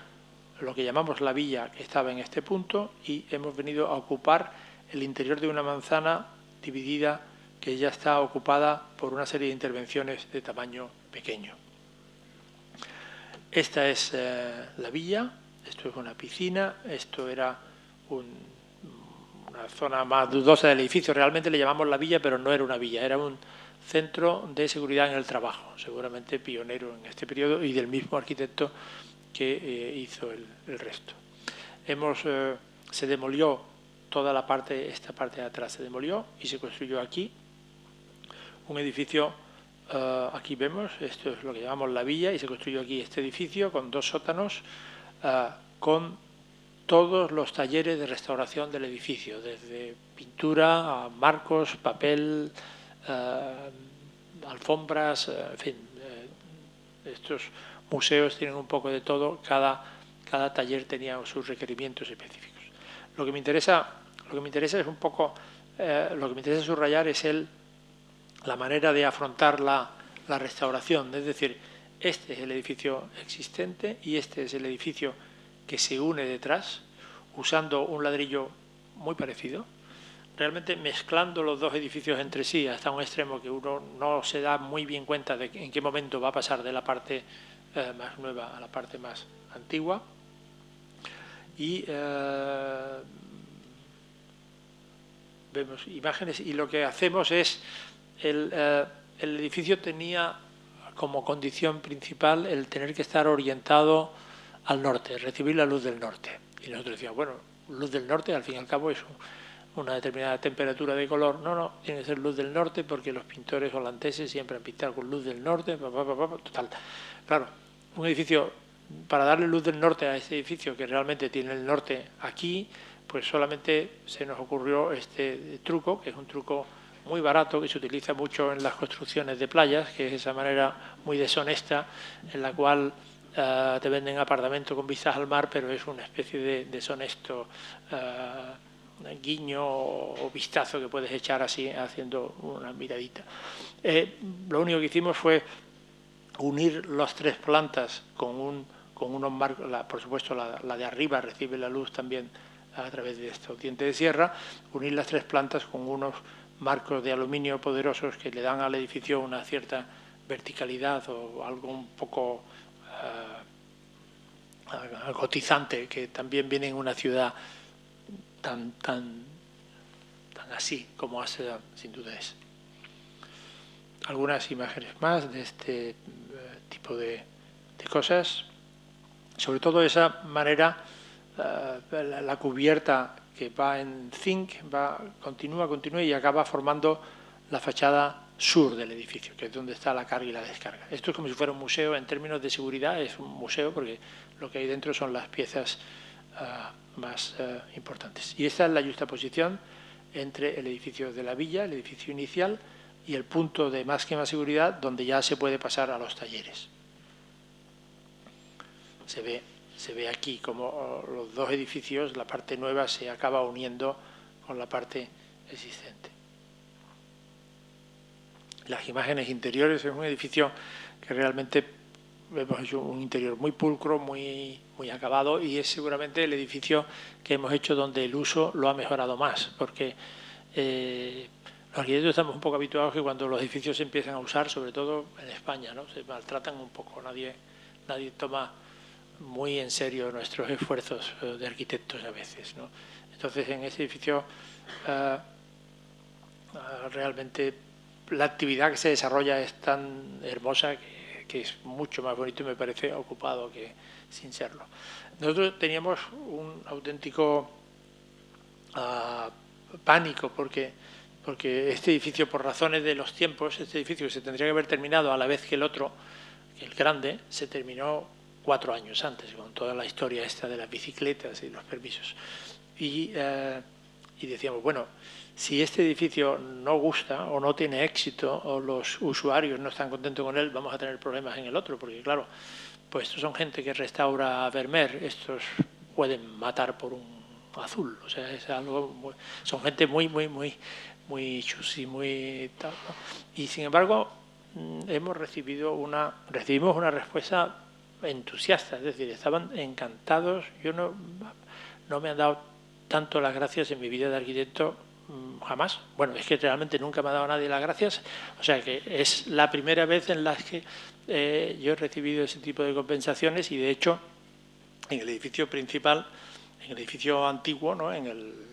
lo que llamamos la villa, que estaba en este punto, y hemos venido a ocupar el interior de una manzana dividida que ya está ocupada por una serie de intervenciones de tamaño pequeño. Esta es la villa, esto es una piscina, esto era una zona más dudosa del edificio. Realmente le llamamos la villa, pero no era una villa, era un centro de seguridad en el trabajo, seguramente pionero en este periodo y del mismo arquitecto que hizo el resto. Se demolió toda esta parte de atrás se demolió y se construyó aquí un edificio. Aquí vemos, esto es lo que llamamos la villa, y se construyó aquí este edificio con 2 sótanos, con todos los talleres de restauración del edificio, desde pintura a marcos, papel, alfombras, en fin. Estos museos tienen un poco de todo, cada taller tenía sus requerimientos específicos. Lo que me interesa es un poco, lo que me interesa subrayar es la manera de afrontar la restauración, es decir, este es el edificio existente y este es el edificio que se une detrás, usando un ladrillo muy parecido, realmente mezclando los dos edificios entre sí hasta un extremo que uno no se da muy bien cuenta de en qué momento va a pasar de la parte más nueva a la parte más antigua. Y vemos imágenes y lo que hacemos es, el edificio tenía como condición principal el tener que estar orientado al norte, recibir la luz del norte. Y nosotros decíamos, bueno, luz del norte al fin y al cabo es una determinada temperatura de color. No, tiene que ser luz del norte porque los pintores holandeses siempre han pintado con luz del norte. Total. Claro, un edificio, para darle luz del norte a este edificio que realmente tiene el norte aquí, pues solamente se nos ocurrió este truco, que es un truco muy barato, que se utiliza mucho en las construcciones de playas, que es esa manera muy deshonesta en la cual te venden apartamentos con vistas al mar, pero es una especie de deshonesto guiño o vistazo que puedes echar así haciendo una miradita. Lo único que hicimos fue unir las 3 plantas con unos marcos. Por supuesto la de arriba recibe la luz también a través de estos dientes de sierra, unir las 3 plantas con unos marcos de aluminio poderosos que le dan al edificio una cierta verticalidad o algo un poco gotizante, que también viene en una ciudad tan así como Ámsterdam, sin duda es. Algunas imágenes más de este tipo de cosas, sobre todo esa manera, la cubierta que va en zinc, continúa y acaba formando la fachada sur del edificio, que es donde está la carga y la descarga. Esto es como si fuera un museo en términos de seguridad, es un museo porque lo que hay dentro son las piezas más importantes. Y esta es la juxtaposición entre el edificio de la villa, el edificio inicial, y el punto de máxima seguridad donde ya se puede pasar a los talleres. Se ve aquí como los dos edificios, la parte nueva se acaba uniendo con la parte existente. Las imágenes interiores, es un edificio que realmente hemos hecho un interior muy pulcro, muy acabado, y es seguramente el edificio que hemos hecho donde el uso lo ha mejorado más, porque los arquitectos estamos un poco habituados que cuando los edificios se empiezan a usar, sobre todo en España, ¿no?, se maltratan un poco, nadie toma muy en serio nuestros esfuerzos de arquitectos a veces, ¿no? Entonces, en ese edificio realmente la actividad que se desarrolla es tan hermosa que es mucho más bonito y me parece ocupado que sin serlo. Nosotros teníamos un auténtico pánico porque este edificio, por razones de los tiempos, este edificio que se tendría que haber terminado a la vez que el otro, el grande, se terminó 4 años antes, con toda la historia esta de las bicicletas y los permisos. Y decíamos, bueno, si este edificio no gusta o no tiene éxito o los usuarios no están contentos con él, vamos a tener problemas en el otro, porque claro, pues estos son gente que restaura Vermeer, estos pueden matar por un azul, o sea, es algo son gente muy chusi, muy tal, ¿no? Y sin embargo recibimos una respuesta entusiasta, es decir, estaban encantados. Yo no me han dado tanto las gracias en mi vida de arquitecto jamás. Bueno, es que realmente nunca me ha dado nadie las gracias, o sea que es la primera vez en la que yo he recibido ese tipo de compensaciones, y de hecho en el edificio principal, en el edificio antiguo, ¿no?, en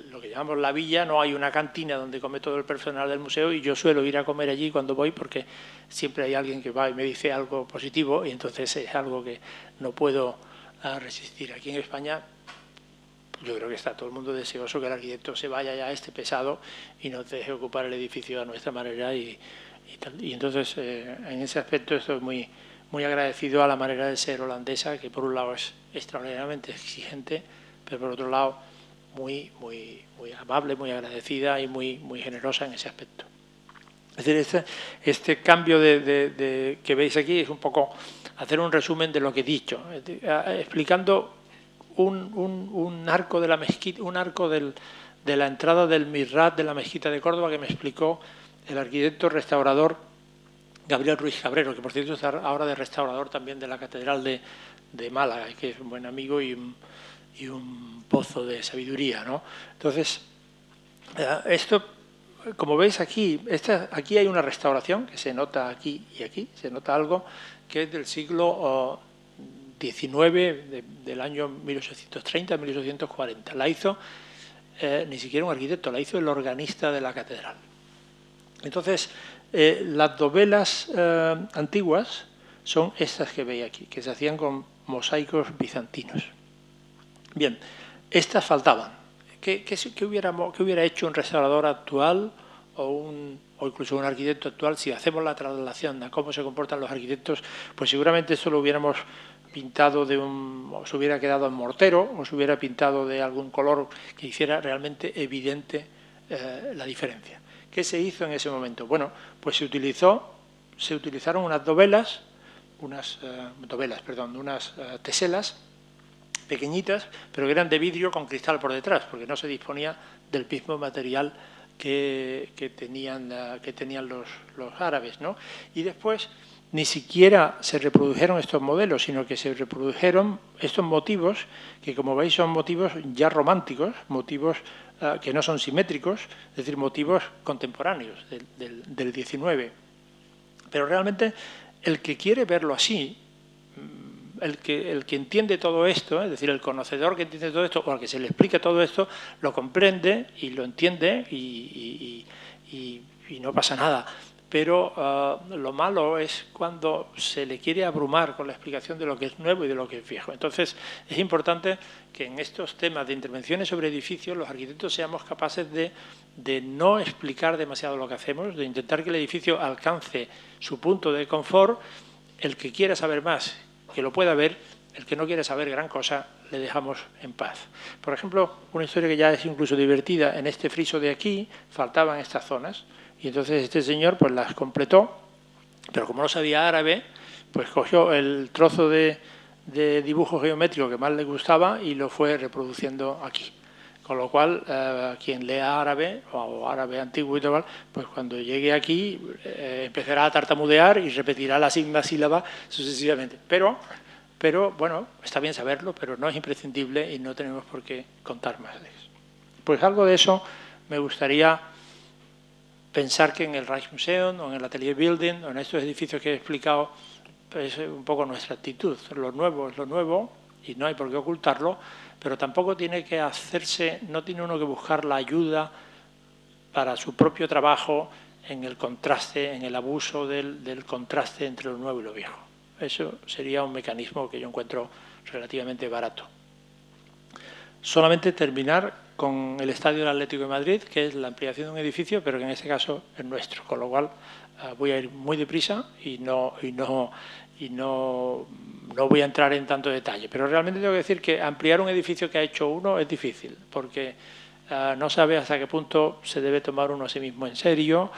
lo que llamamos la villa, no hay una cantina donde come todo el personal del museo, y yo suelo ir a comer allí cuando voy porque siempre hay alguien que va y me dice algo positivo, y entonces es algo que no puedo resistir. Aquí en España yo creo que está todo el mundo deseoso que el arquitecto se vaya ya a este pesado y nos deje ocupar el edificio a nuestra manera y entonces en ese aspecto estoy muy agradecido a la manera de ser holandesa, que por un lado es extraordinariamente exigente, pero por otro lado muy amable, muy agradecida y muy generosa en ese aspecto. Es decir, este cambio que veis aquí es un poco hacer un resumen de lo que he dicho, explicando un arco de la mezquita, un arco de la entrada del Mihrab de la mezquita de Córdoba, que me explicó el arquitecto restaurador Gabriel Ruiz Cabrero, que por cierto está ahora de restaurador también de la Catedral de Málaga, que es un buen amigo y un pozo de sabiduría, ¿no? Entonces, esto, como veis aquí, aquí hay una restauración que se nota aquí y aquí, se nota algo que es del siglo XIX, del año 1830-1840. La hizo ni siquiera un arquitecto, la hizo el organista de la catedral. Entonces, las dovelas antiguas son estas que veis aquí, que se hacían con mosaicos bizantinos. Bien, estas faltaban. ¿Qué hubiera hecho un restaurador actual o incluso un arquitecto actual si hacemos la traslación a cómo se comportan los arquitectos? Pues seguramente esto lo hubiéramos pintado o se hubiera quedado en mortero, o se hubiera pintado de algún color que hiciera realmente evidente la diferencia. ¿Qué se hizo en ese momento? Bueno, pues se utilizaron unas teselas pequeñitas, pero que eran de vidrio con cristal por detrás, porque no se disponía del mismo material que tenían los árabes, ¿no? Y después ni siquiera se reprodujeron estos modelos, sino que se reprodujeron estos motivos, que como veis son motivos ya románticos, motivos que no son simétricos, es decir, motivos contemporáneos del XIX. Pero realmente el que quiere verlo así, el que entiende todo esto, es decir, el conocedor que entiende todo esto, o al que se le explica todo esto, lo comprende y lo entiende y no pasa nada. Pero lo malo es cuando se le quiere abrumar con la explicación de lo que es nuevo y de lo que es viejo. Entonces, es importante que en estos temas de intervenciones sobre edificios los arquitectos seamos capaces de no explicar demasiado lo que hacemos, de intentar que el edificio alcance su punto de confort. El que quiera saber más, que lo pueda ver; el que no quiera saber gran cosa, le dejamos en paz. Por ejemplo, una historia que ya es incluso divertida: en este friso de aquí faltaban estas zonas, y entonces este señor pues las completó, pero como no sabía árabe, pues cogió el trozo de dibujo geométrico que más le gustaba y lo fue reproduciendo aquí. Con lo cual, quien lea árabe o árabe antiguo y tal, pues cuando llegue aquí empezará a tartamudear y repetirá la misma sílaba sucesivamente. Pero bueno, está bien saberlo, pero no es imprescindible y no tenemos por qué contar más de eso. Pues algo de eso me gustaría pensar que en el Rijksmuseum o en el Atelier Building o en estos edificios que he explicado es un poco nuestra actitud. Lo nuevo es lo nuevo y no hay por qué ocultarlo, pero tampoco tiene que hacerse, no tiene uno que buscar la ayuda para su propio trabajo en el contraste, en el abuso del contraste entre lo nuevo y lo viejo. Eso sería un mecanismo que yo encuentro relativamente barato. Solamente terminar con el Estadio del Atlético de Madrid, que es la ampliación de un edificio, pero que en este caso es nuestro, con lo cual voy a ir muy deprisa y no voy a entrar en tanto detalle. Pero realmente tengo que decir que ampliar un edificio que ha hecho uno es difícil, porque no sabe hasta qué punto se debe tomar uno a sí mismo en serio,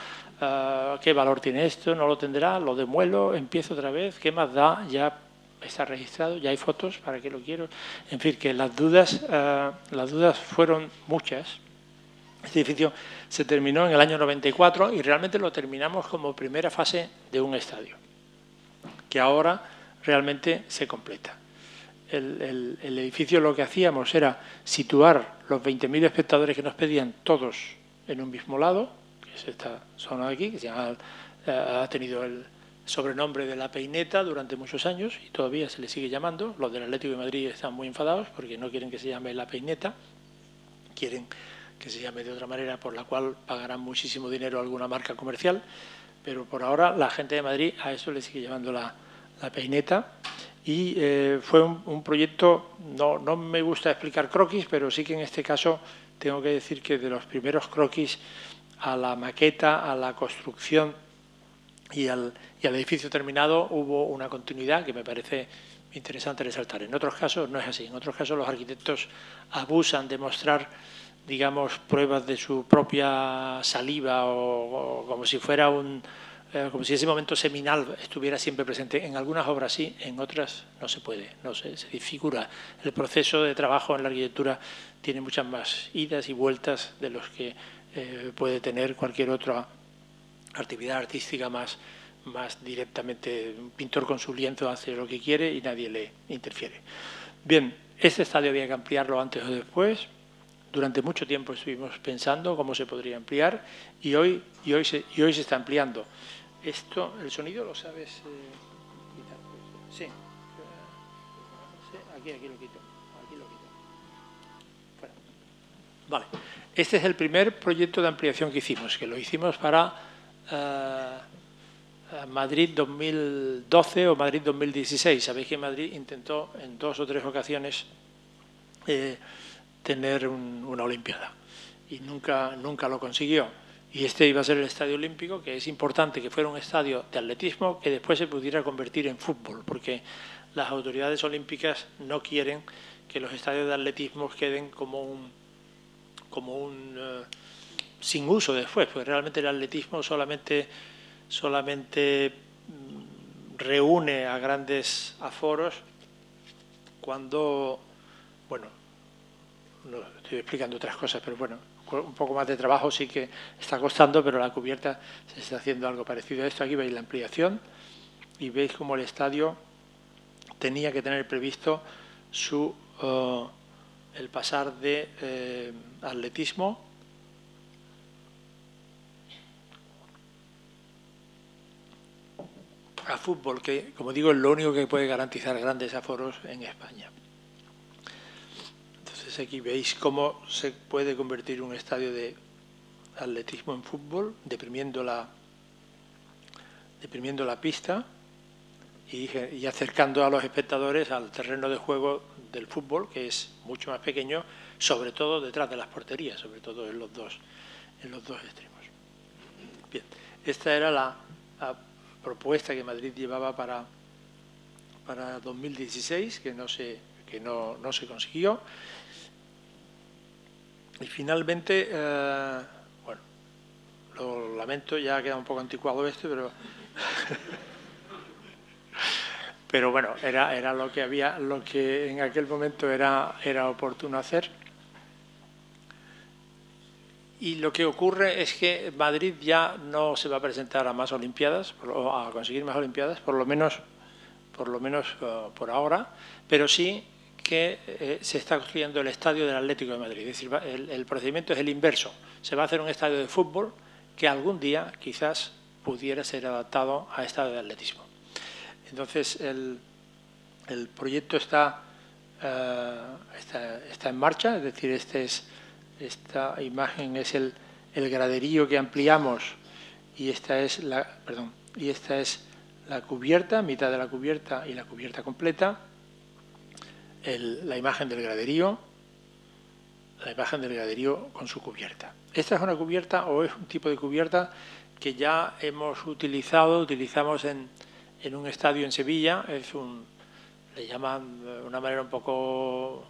qué valor tiene esto, no lo tendrá, lo demuelo, empiezo otra vez, qué más da, ya está registrado, ya hay fotos, ¿para qué lo quiero? En fin, que las dudas fueron muchas. Este edificio se terminó en el año 94 y realmente lo terminamos como primera fase de un estadio, que ahora realmente se completa. El edificio lo que hacíamos era situar los 20.000 espectadores que nos pedían todos en un mismo lado, que es esta zona de aquí, que ha tenido el sobrenombre de la Peineta durante muchos años y todavía se le sigue llamando. Los del Atlético de Madrid están muy enfadados porque no quieren que se llame la Peineta, quieren que se llame de otra manera, por la cual pagarán muchísimo dinero a alguna marca comercial, pero por ahora la gente de Madrid a eso le sigue llamando la Peineta. Y fue un proyecto, no me gusta explicar croquis, pero sí que en este caso tengo que decir que de los primeros croquis a la maqueta, a la construcción y al edificio terminado hubo una continuidad que me parece interesante resaltar. En otros casos no es así. En otros casos los arquitectos abusan de mostrar, digamos, pruebas de su propia saliva o como si fuera como si ese momento seminal estuviera siempre presente. En algunas obras sí, en otras no se puede, se disfigura. El proceso de trabajo en la arquitectura tiene muchas más idas y vueltas de los que puede tener cualquier otra actividad artística más directamente. Un pintor con su lienzo hace lo que quiere y nadie le interfiere. Bien, este estadio había que ampliarlo antes o después. Durante mucho tiempo estuvimos pensando cómo se podría ampliar y hoy se está ampliando. Esto, ¿el sonido lo sabes quitar? Sí. Aquí lo quito. Fuera. Vale. Este es el primer proyecto de ampliación que hicimos, que lo hicimos para Madrid 2012 o Madrid 2016. Sabéis que Madrid intentó en 2 o 3 ocasiones tener una Olimpiada y nunca lo consiguió. Y este iba a ser el Estadio Olímpico, que es importante que fuera un estadio de atletismo que después se pudiera convertir en fútbol, porque las autoridades olímpicas no quieren que los estadios de atletismo queden como un sin uso después, porque realmente el atletismo solamente reúne a grandes aforos cuando, bueno, no estoy explicando otras cosas, pero bueno, un poco más de trabajo sí que está costando, pero la cubierta se está haciendo algo parecido a esto. Aquí veis la ampliación y veis cómo el estadio tenía que tener previsto el pasar de atletismo a fútbol, que, como digo, es lo único que puede garantizar grandes aforos en España. Entonces aquí veis cómo se puede convertir un estadio de atletismo en fútbol, deprimiendo la pista y acercando a los espectadores al terreno de juego del fútbol, que es mucho más pequeño, sobre todo detrás de las porterías, sobre todo en los dos extremos. Bien, esta era la propuesta que Madrid llevaba para 2016, que no se consiguió. Y finalmente, bueno, lo lamento, ya ha quedado un poco anticuado esto, pero bueno, era lo que en aquel momento era oportuno hacer. Y lo que ocurre es que Madrid ya no se va a presentar a más Olimpiadas, a conseguir más Olimpiadas, por lo menos por ahora, pero sí que se está construyendo el estadio del Atlético de Madrid. Es decir, el procedimiento es el inverso. Se va a hacer un estadio de fútbol que algún día quizás pudiera ser adaptado a estadio de atletismo. Entonces, el proyecto está en marcha, es decir, esta imagen es el graderío que ampliamos y esta es la cubierta, mitad de la cubierta y la cubierta completa, la imagen del graderío con su cubierta. Esta es una cubierta o es un tipo de cubierta que ya utilizamos en un estadio en Sevilla, le llaman de una manera un poco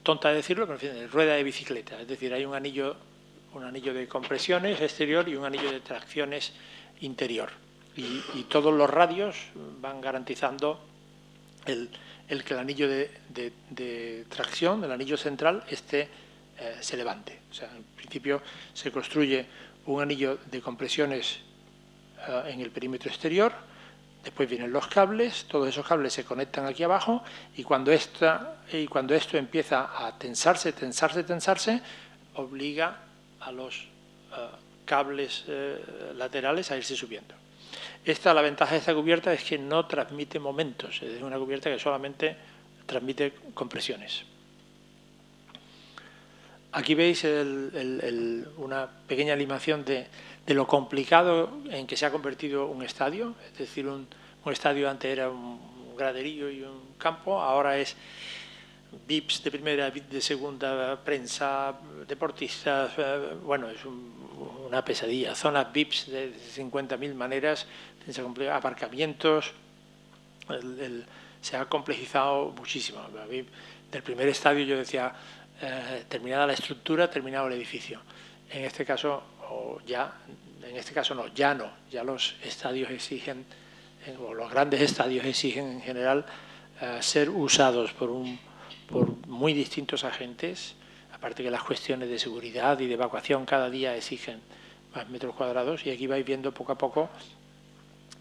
tonta de decirlo, pero en fin, rueda de bicicleta, es decir, hay un anillo de compresiones exterior y un anillo de tracciones interior. Y todos los radios van garantizando el que el anillo de tracción, el anillo central, se levante. O sea, en principio se construye un anillo de compresiones en el perímetro exterior, después vienen los cables, todos esos cables se conectan aquí abajo y cuando esto empieza a tensarse, obliga a los cables laterales a irse subiendo. La ventaja de esta cubierta es que no transmite momentos, es una cubierta que solamente transmite compresiones. Aquí veis una pequeña animación de lo complicado en que se ha convertido un estadio, es decir, un estadio antes era un graderío y un campo, ahora es VIPs de primera, VIPs de segunda, prensa, deportistas, bueno, es una pesadilla, zonas VIPs de 50.000 maneras, aparcamientos, se ha complejizado muchísimo. A mí, del primer estadio yo decía, terminada la estructura, terminado el edificio. En este caso ya los estadios exigen, o los grandes estadios exigen en general ser usados por muy distintos agentes, aparte que las cuestiones de seguridad y de evacuación cada día exigen más metros cuadrados, y aquí vais viendo poco a poco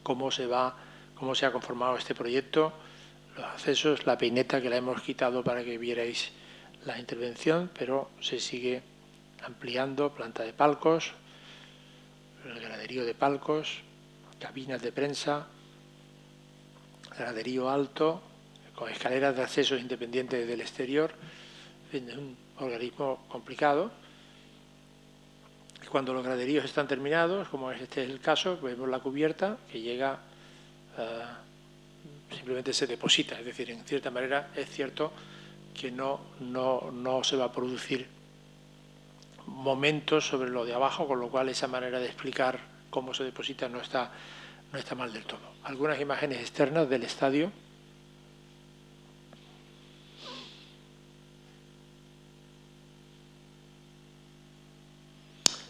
cómo se ha conformado este proyecto, los accesos, la peineta que la hemos quitado para que vierais la intervención, pero se sigue ampliando, planta de palcos, el graderío de palcos, cabinas de prensa, graderío alto, con escaleras de acceso independientes del exterior. Es un organismo complicado. Cuando los graderíos están terminados, como este es el caso, vemos la cubierta que llega, simplemente se deposita, es decir, en cierta manera es cierto que no se va a producir momentos sobre lo de abajo, con lo cual esa manera de explicar cómo se deposita no está mal del todo. Algunas imágenes externas del estadio.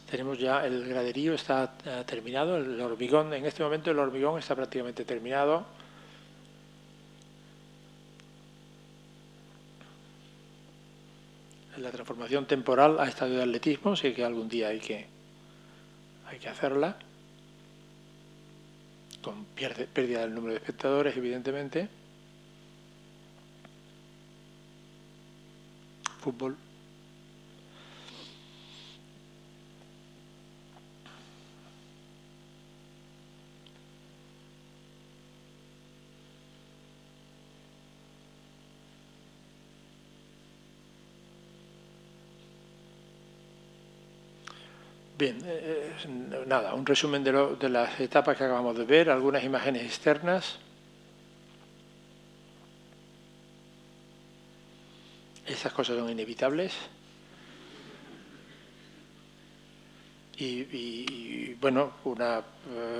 Tenemos ya el graderío, está terminado, el hormigón, en este momento el hormigón está prácticamente terminado. La transformación temporal a estadio de atletismo, sí que algún día hay que hacerla, con pérdida del número de espectadores, evidentemente. Fútbol. Bien, nada, un resumen de las etapas que acabamos de ver, algunas imágenes externas. Estas cosas son inevitables. Y bueno,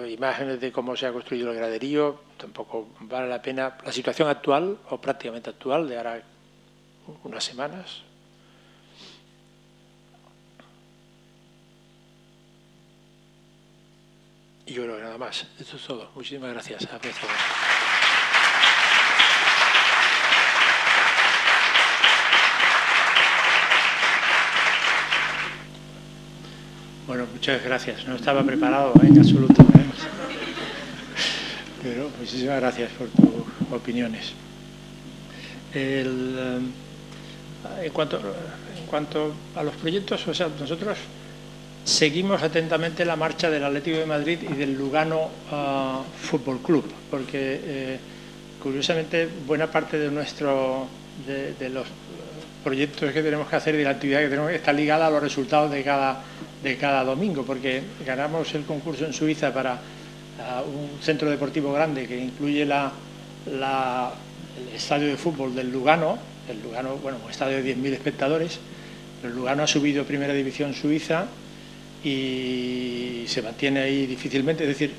imágenes de cómo se ha construido el graderío, tampoco vale la pena. La situación actual, o prácticamente actual, de ahora unas semanas. Y yo creo que nada más. Esto es todo. Muchísimas gracias. Aprecio. Muchas gracias. No estaba preparado en absoluto, ¿eh? Pero muchísimas gracias por tus opiniones. En cuanto a los proyectos, o sea, nosotros seguimos atentamente la marcha del Atlético de Madrid y del Lugano Fútbol Club, porque curiosamente buena parte de los proyectos que tenemos que hacer y de la actividad que tenemos está ligada a los resultados de cada domingo, porque ganamos el concurso en Suiza para un centro deportivo grande que incluye el estadio de fútbol del Lugano. El Lugano, bueno, un estadio de 10.000 espectadores. El Lugano ha subido a Primera División Suiza y se mantiene ahí difícilmente. Es decir,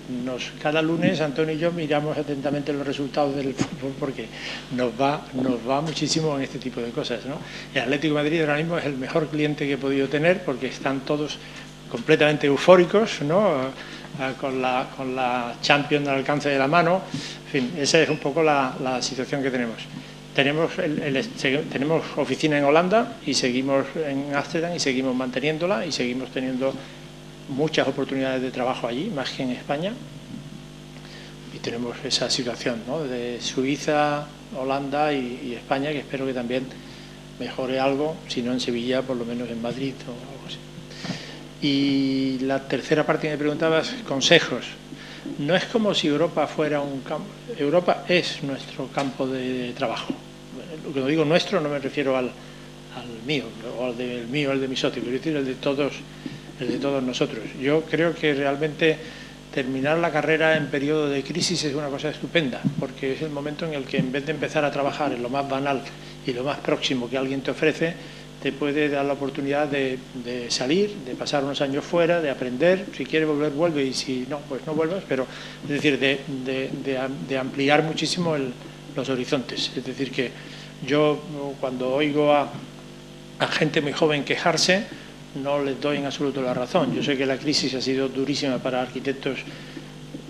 cada lunes Antonio y yo miramos atentamente los resultados del fútbol porque nos va muchísimo en este tipo de cosas, ¿no? El Atlético de Madrid ahora mismo es el mejor cliente que he podido tener porque están todos completamente eufóricos, ¿no? Con la Champions al alcance de la mano. En fin, esa es un poco la situación que tenemos. Tenemos oficina en Holanda y seguimos en Ámsterdam y seguimos manteniéndola y seguimos teniendo muchas oportunidades de trabajo allí, más que en España. Y tenemos esa situación, ¿no? De Suiza, Holanda y España, que espero que también mejore algo, si no en Sevilla, por lo menos en Madrid o algo así. Y la tercera parte que me preguntabas, consejos. No es como si Europa fuera un campo. Europa es nuestro campo de trabajo. Cuando digo nuestro no me refiero al mío, o al de mi socio, quiero decir el de todos nosotros. Yo creo que realmente terminar la carrera en periodo de crisis es una cosa estupenda, porque es el momento en el que en vez de empezar a trabajar en lo más banal y lo más próximo que alguien te ofrece, te puede dar la oportunidad de salir, de pasar unos años fuera, de aprender. Si quieres volver, vuelve, y si no, pues no vuelvas, pero es decir, de ampliar muchísimo los horizontes. Es decir, que yo cuando oigo a gente muy joven quejarse, no les doy en absoluto la razón. Yo sé que la crisis ha sido durísima para arquitectos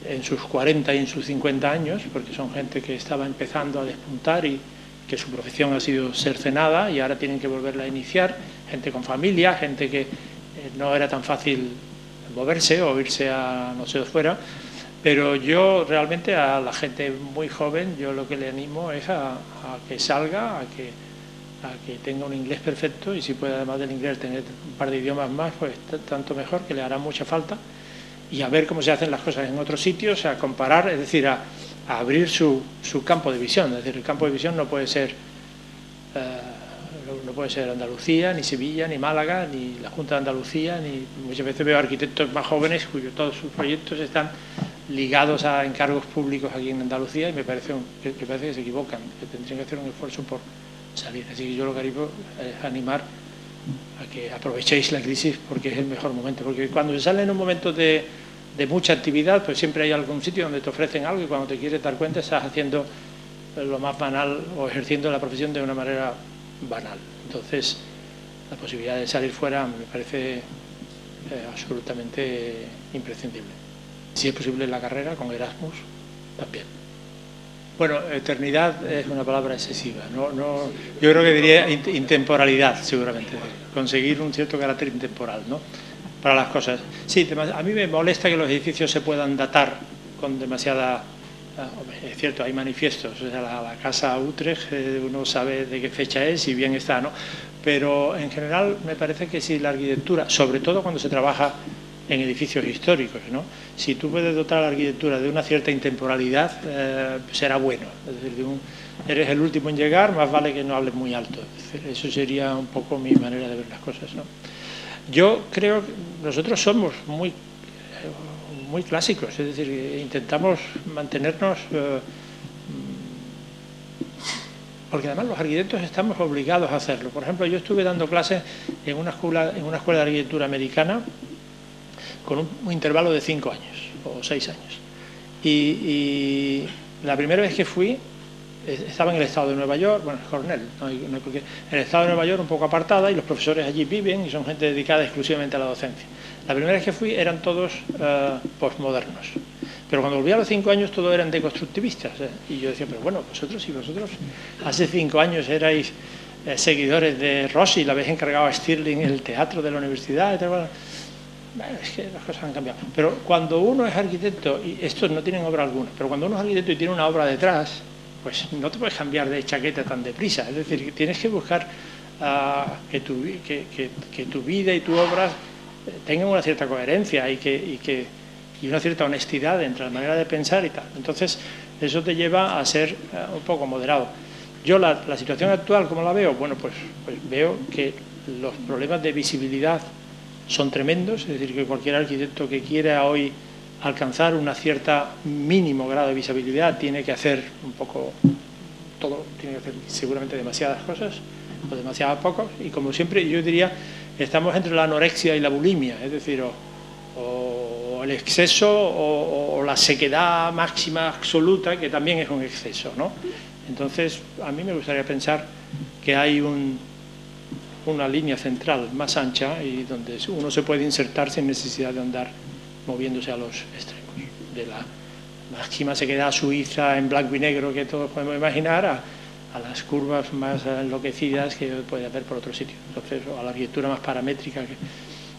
en sus 40 y en sus 50 años, porque son gente que estaba empezando a despuntar y que su profesión ha sido cercenada y ahora tienen que volverla a iniciar, gente con familia, gente que no era tan fácil moverse o irse a no sé fuera, pero yo realmente a la gente muy joven yo lo que le animo es a que salga, a que tenga un inglés perfecto, y si puede además del inglés tener un par de idiomas más, pues tanto mejor, que le hará mucha falta, y a ver cómo se hacen las cosas en otros sitios, a comparar, es decir, a abrir su campo de visión. Es decir, el campo de visión no puede ser Andalucía, ni Sevilla, ni Málaga, ni la Junta de Andalucía, ni muchas veces veo arquitectos más jóvenes cuyos todos sus proyectos están ligados a encargos públicos aquí en Andalucía, y me parece que se equivocan, que tendrían que hacer un esfuerzo por salir. Así que yo lo que haría es animar a que aprovechéis la crisis, porque es el mejor momento, porque cuando se sale en un momento de mucha actividad, pues siempre hay algún sitio donde te ofrecen algo, y cuando te quieres dar cuenta estás haciendo lo más banal o ejerciendo la profesión de una manera banal. Entonces, la posibilidad de salir fuera me parece absolutamente imprescindible. Si es posible la carrera, con Erasmus, también. Bueno, eternidad es una palabra excesiva. Yo creo que diría intemporalidad, seguramente. Conseguir un cierto carácter intemporal, ¿no?, para las cosas. Sí, a mí me molesta que los edificios se puedan datar con demasiada... Es cierto, hay manifiestos. O sea, la casa Utrecht, uno sabe de qué fecha es y bien está, ¿no? Pero en general me parece que si la arquitectura, sobre todo cuando se trabaja en edificios históricos, ¿no?, si tú puedes dotar a la arquitectura de una cierta intemporalidad, será bueno. Es decir, eres el último en llegar, más vale que no hables muy alto. Es decir, eso sería un poco mi manera de ver las cosas, ¿no? Yo creo que nosotros somos muy clásicos, es decir, intentamos mantenernos, porque además los arquitectos estamos obligados a hacerlo. Por ejemplo, yo estuve dando clases en una escuela de arquitectura americana con un intervalo de 5 años o 6 años. Y la primera vez que fui, estaba en el estado de Nueva York, bueno, es Cornell, porque el estado de Nueva York un poco apartada, y los profesores allí viven y son gente dedicada exclusivamente a la docencia. La primera vez que fui eran todos postmodernos, pero cuando volví a los 5 años todos eran deconstructivistas, y yo decía, pero bueno, vosotros hace 5 años erais seguidores de Rossi, la habéis encargado a Stirling el teatro de la universidad, y tal, bueno. Bueno, es que las cosas han cambiado. Pero cuando uno es arquitecto, y estos no tienen obra alguna, pero cuando uno es arquitecto y tiene una obra detrás, pues no te puedes cambiar de chaqueta tan deprisa. Es decir, tienes que buscar que tu vida y tu obra tengan una cierta coherencia y una cierta honestidad entre la manera de pensar y tal. Entonces, eso te lleva a ser un poco moderado. Yo la situación actual, ¿cómo la veo? Bueno, pues veo que los problemas de visibilidad son tremendos, es decir, que cualquier arquitecto que quiera hoy alcanzar una cierta mínimo grado de visibilidad tiene que hacer un poco todo, tiene que hacer seguramente demasiadas cosas o demasiadas pocas, y como siempre yo diría, estamos entre la anorexia y la bulimia, es decir, o el exceso o la sequedad máxima absoluta, que también es un exceso, ¿no? Entonces, a mí me gustaría pensar que hay una línea central más ancha y donde uno se puede insertar sin necesidad de andar moviéndose a los extremos, de la máxima sequedad suiza en blanco y negro que todos podemos imaginar a las curvas más enloquecidas que puede haber por otro sitio. Entonces, a la arquitectura más paramétrica.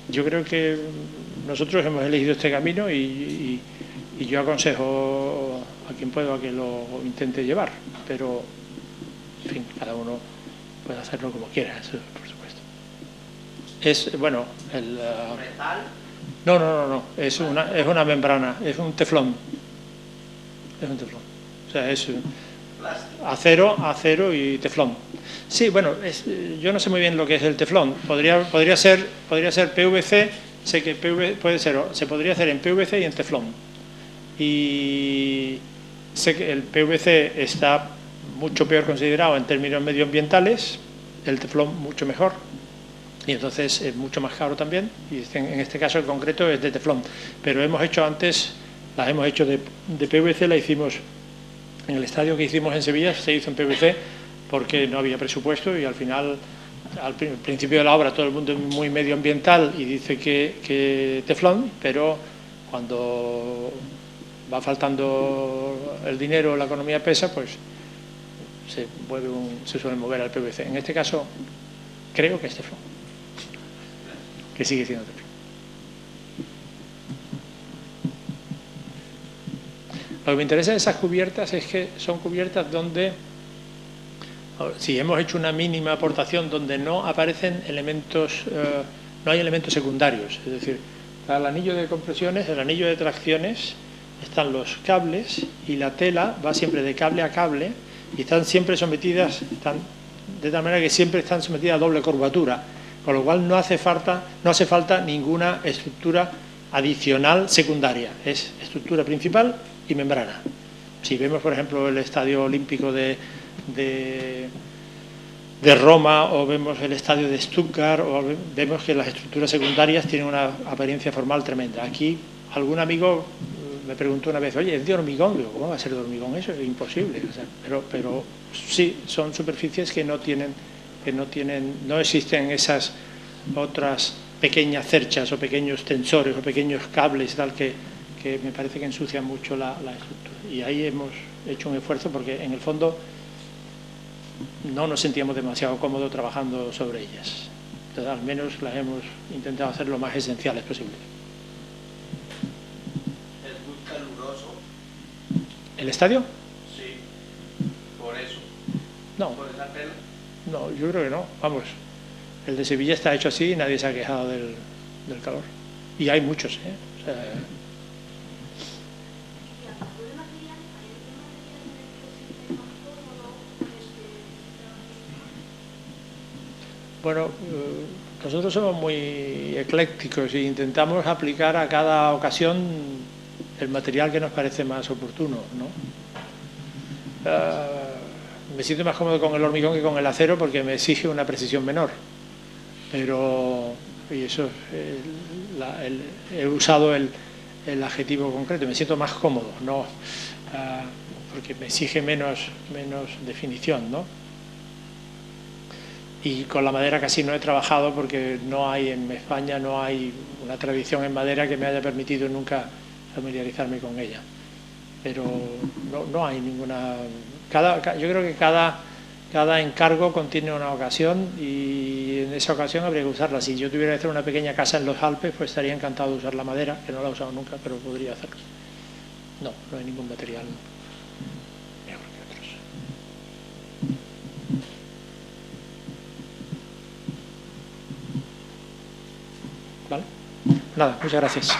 Yo creo que nosotros hemos elegido este camino y yo aconsejo a quien pueda que lo intente llevar, pero en fin, cada uno puede hacerlo como quiera, eso por supuesto. Es, bueno, ¿Metal? No, es una membrana, es un teflón. Es un teflón. O sea, es acero y teflón. Sí, bueno, yo no sé muy bien lo que es el teflón. Podría ser PVC, sé que se podría hacer en PVC y en teflón. Y sé que el PVC está mucho peor considerado en términos medioambientales, el teflón mucho mejor, y entonces es mucho más caro también, y en este caso en concreto es de teflón. Pero las hemos hecho de PVC, la hicimos en el estadio que hicimos en Sevilla, se hizo en PVC porque no había presupuesto, y al final, al principio de la obra, todo el mundo es muy medioambiental y dice que teflón, pero cuando va faltando el dinero, la economía pesa, pues se suele mover al PVC. En este caso, creo que es teflón, que sigue siendo teflón. Lo que me interesa de esas cubiertas es que son cubiertas donde, si hemos hecho una mínima aportación, donde no aparecen elementos, no hay elementos secundarios, es decir, para el anillo de compresiones, el anillo de tracciones, están los cables y la tela va siempre de cable a cable y están siempre sometidas, de tal manera que siempre están sometidas a doble curvatura, con lo cual no hace falta ninguna estructura adicional secundaria, es estructura principal y membrana. Si vemos, por ejemplo, el Estadio Olímpico de Roma, o vemos el estadio de Stuttgart, o vemos que las estructuras secundarias tienen una apariencia formal tremenda. Aquí algún amigo me preguntó una vez, oye, ¿es de hormigón? Digo, ¿cómo va a ser de hormigón eso? Es imposible. O sea, pero sí, son superficies que no existen esas otras pequeñas cerchas o pequeños tensores o pequeños cables tal que me parece que ensucian mucho la estructura. Y ahí hemos hecho un esfuerzo porque en el fondo no nos sentíamos demasiado cómodos trabajando sobre ellas. Entonces, al menos las hemos intentado hacer lo más esenciales posible. ¿El estadio? Sí, por eso. No. ¿Por esa tela? No, yo creo que no. Vamos, el de Sevilla está hecho así y nadie se ha quejado del calor. Y hay muchos, ¿eh? O sea, bueno, nosotros somos muy eclécticos e intentamos aplicar a cada ocasión el material que nos parece más oportuno, ¿no? Me siento más cómodo con el hormigón que con el acero porque me exige una precisión menor, pero y eso he usado el adjetivo concreto, me siento más cómodo, no porque me exige menos definición, ¿no? Y con la madera casi no he trabajado porque en España no hay una tradición en madera que me haya permitido nunca familiarizarme con ella. Pero no hay ninguna... Yo creo que cada Cada encargo contiene una ocasión y en esa ocasión habría que usarla. Si yo tuviera que hacer una pequeña casa en los Alpes, pues estaría encantado de usar la madera, que no la he usado nunca, pero podría hacerlo. No, no hay ningún material mejor que otros. ¿Vale? Nada, muchas gracias.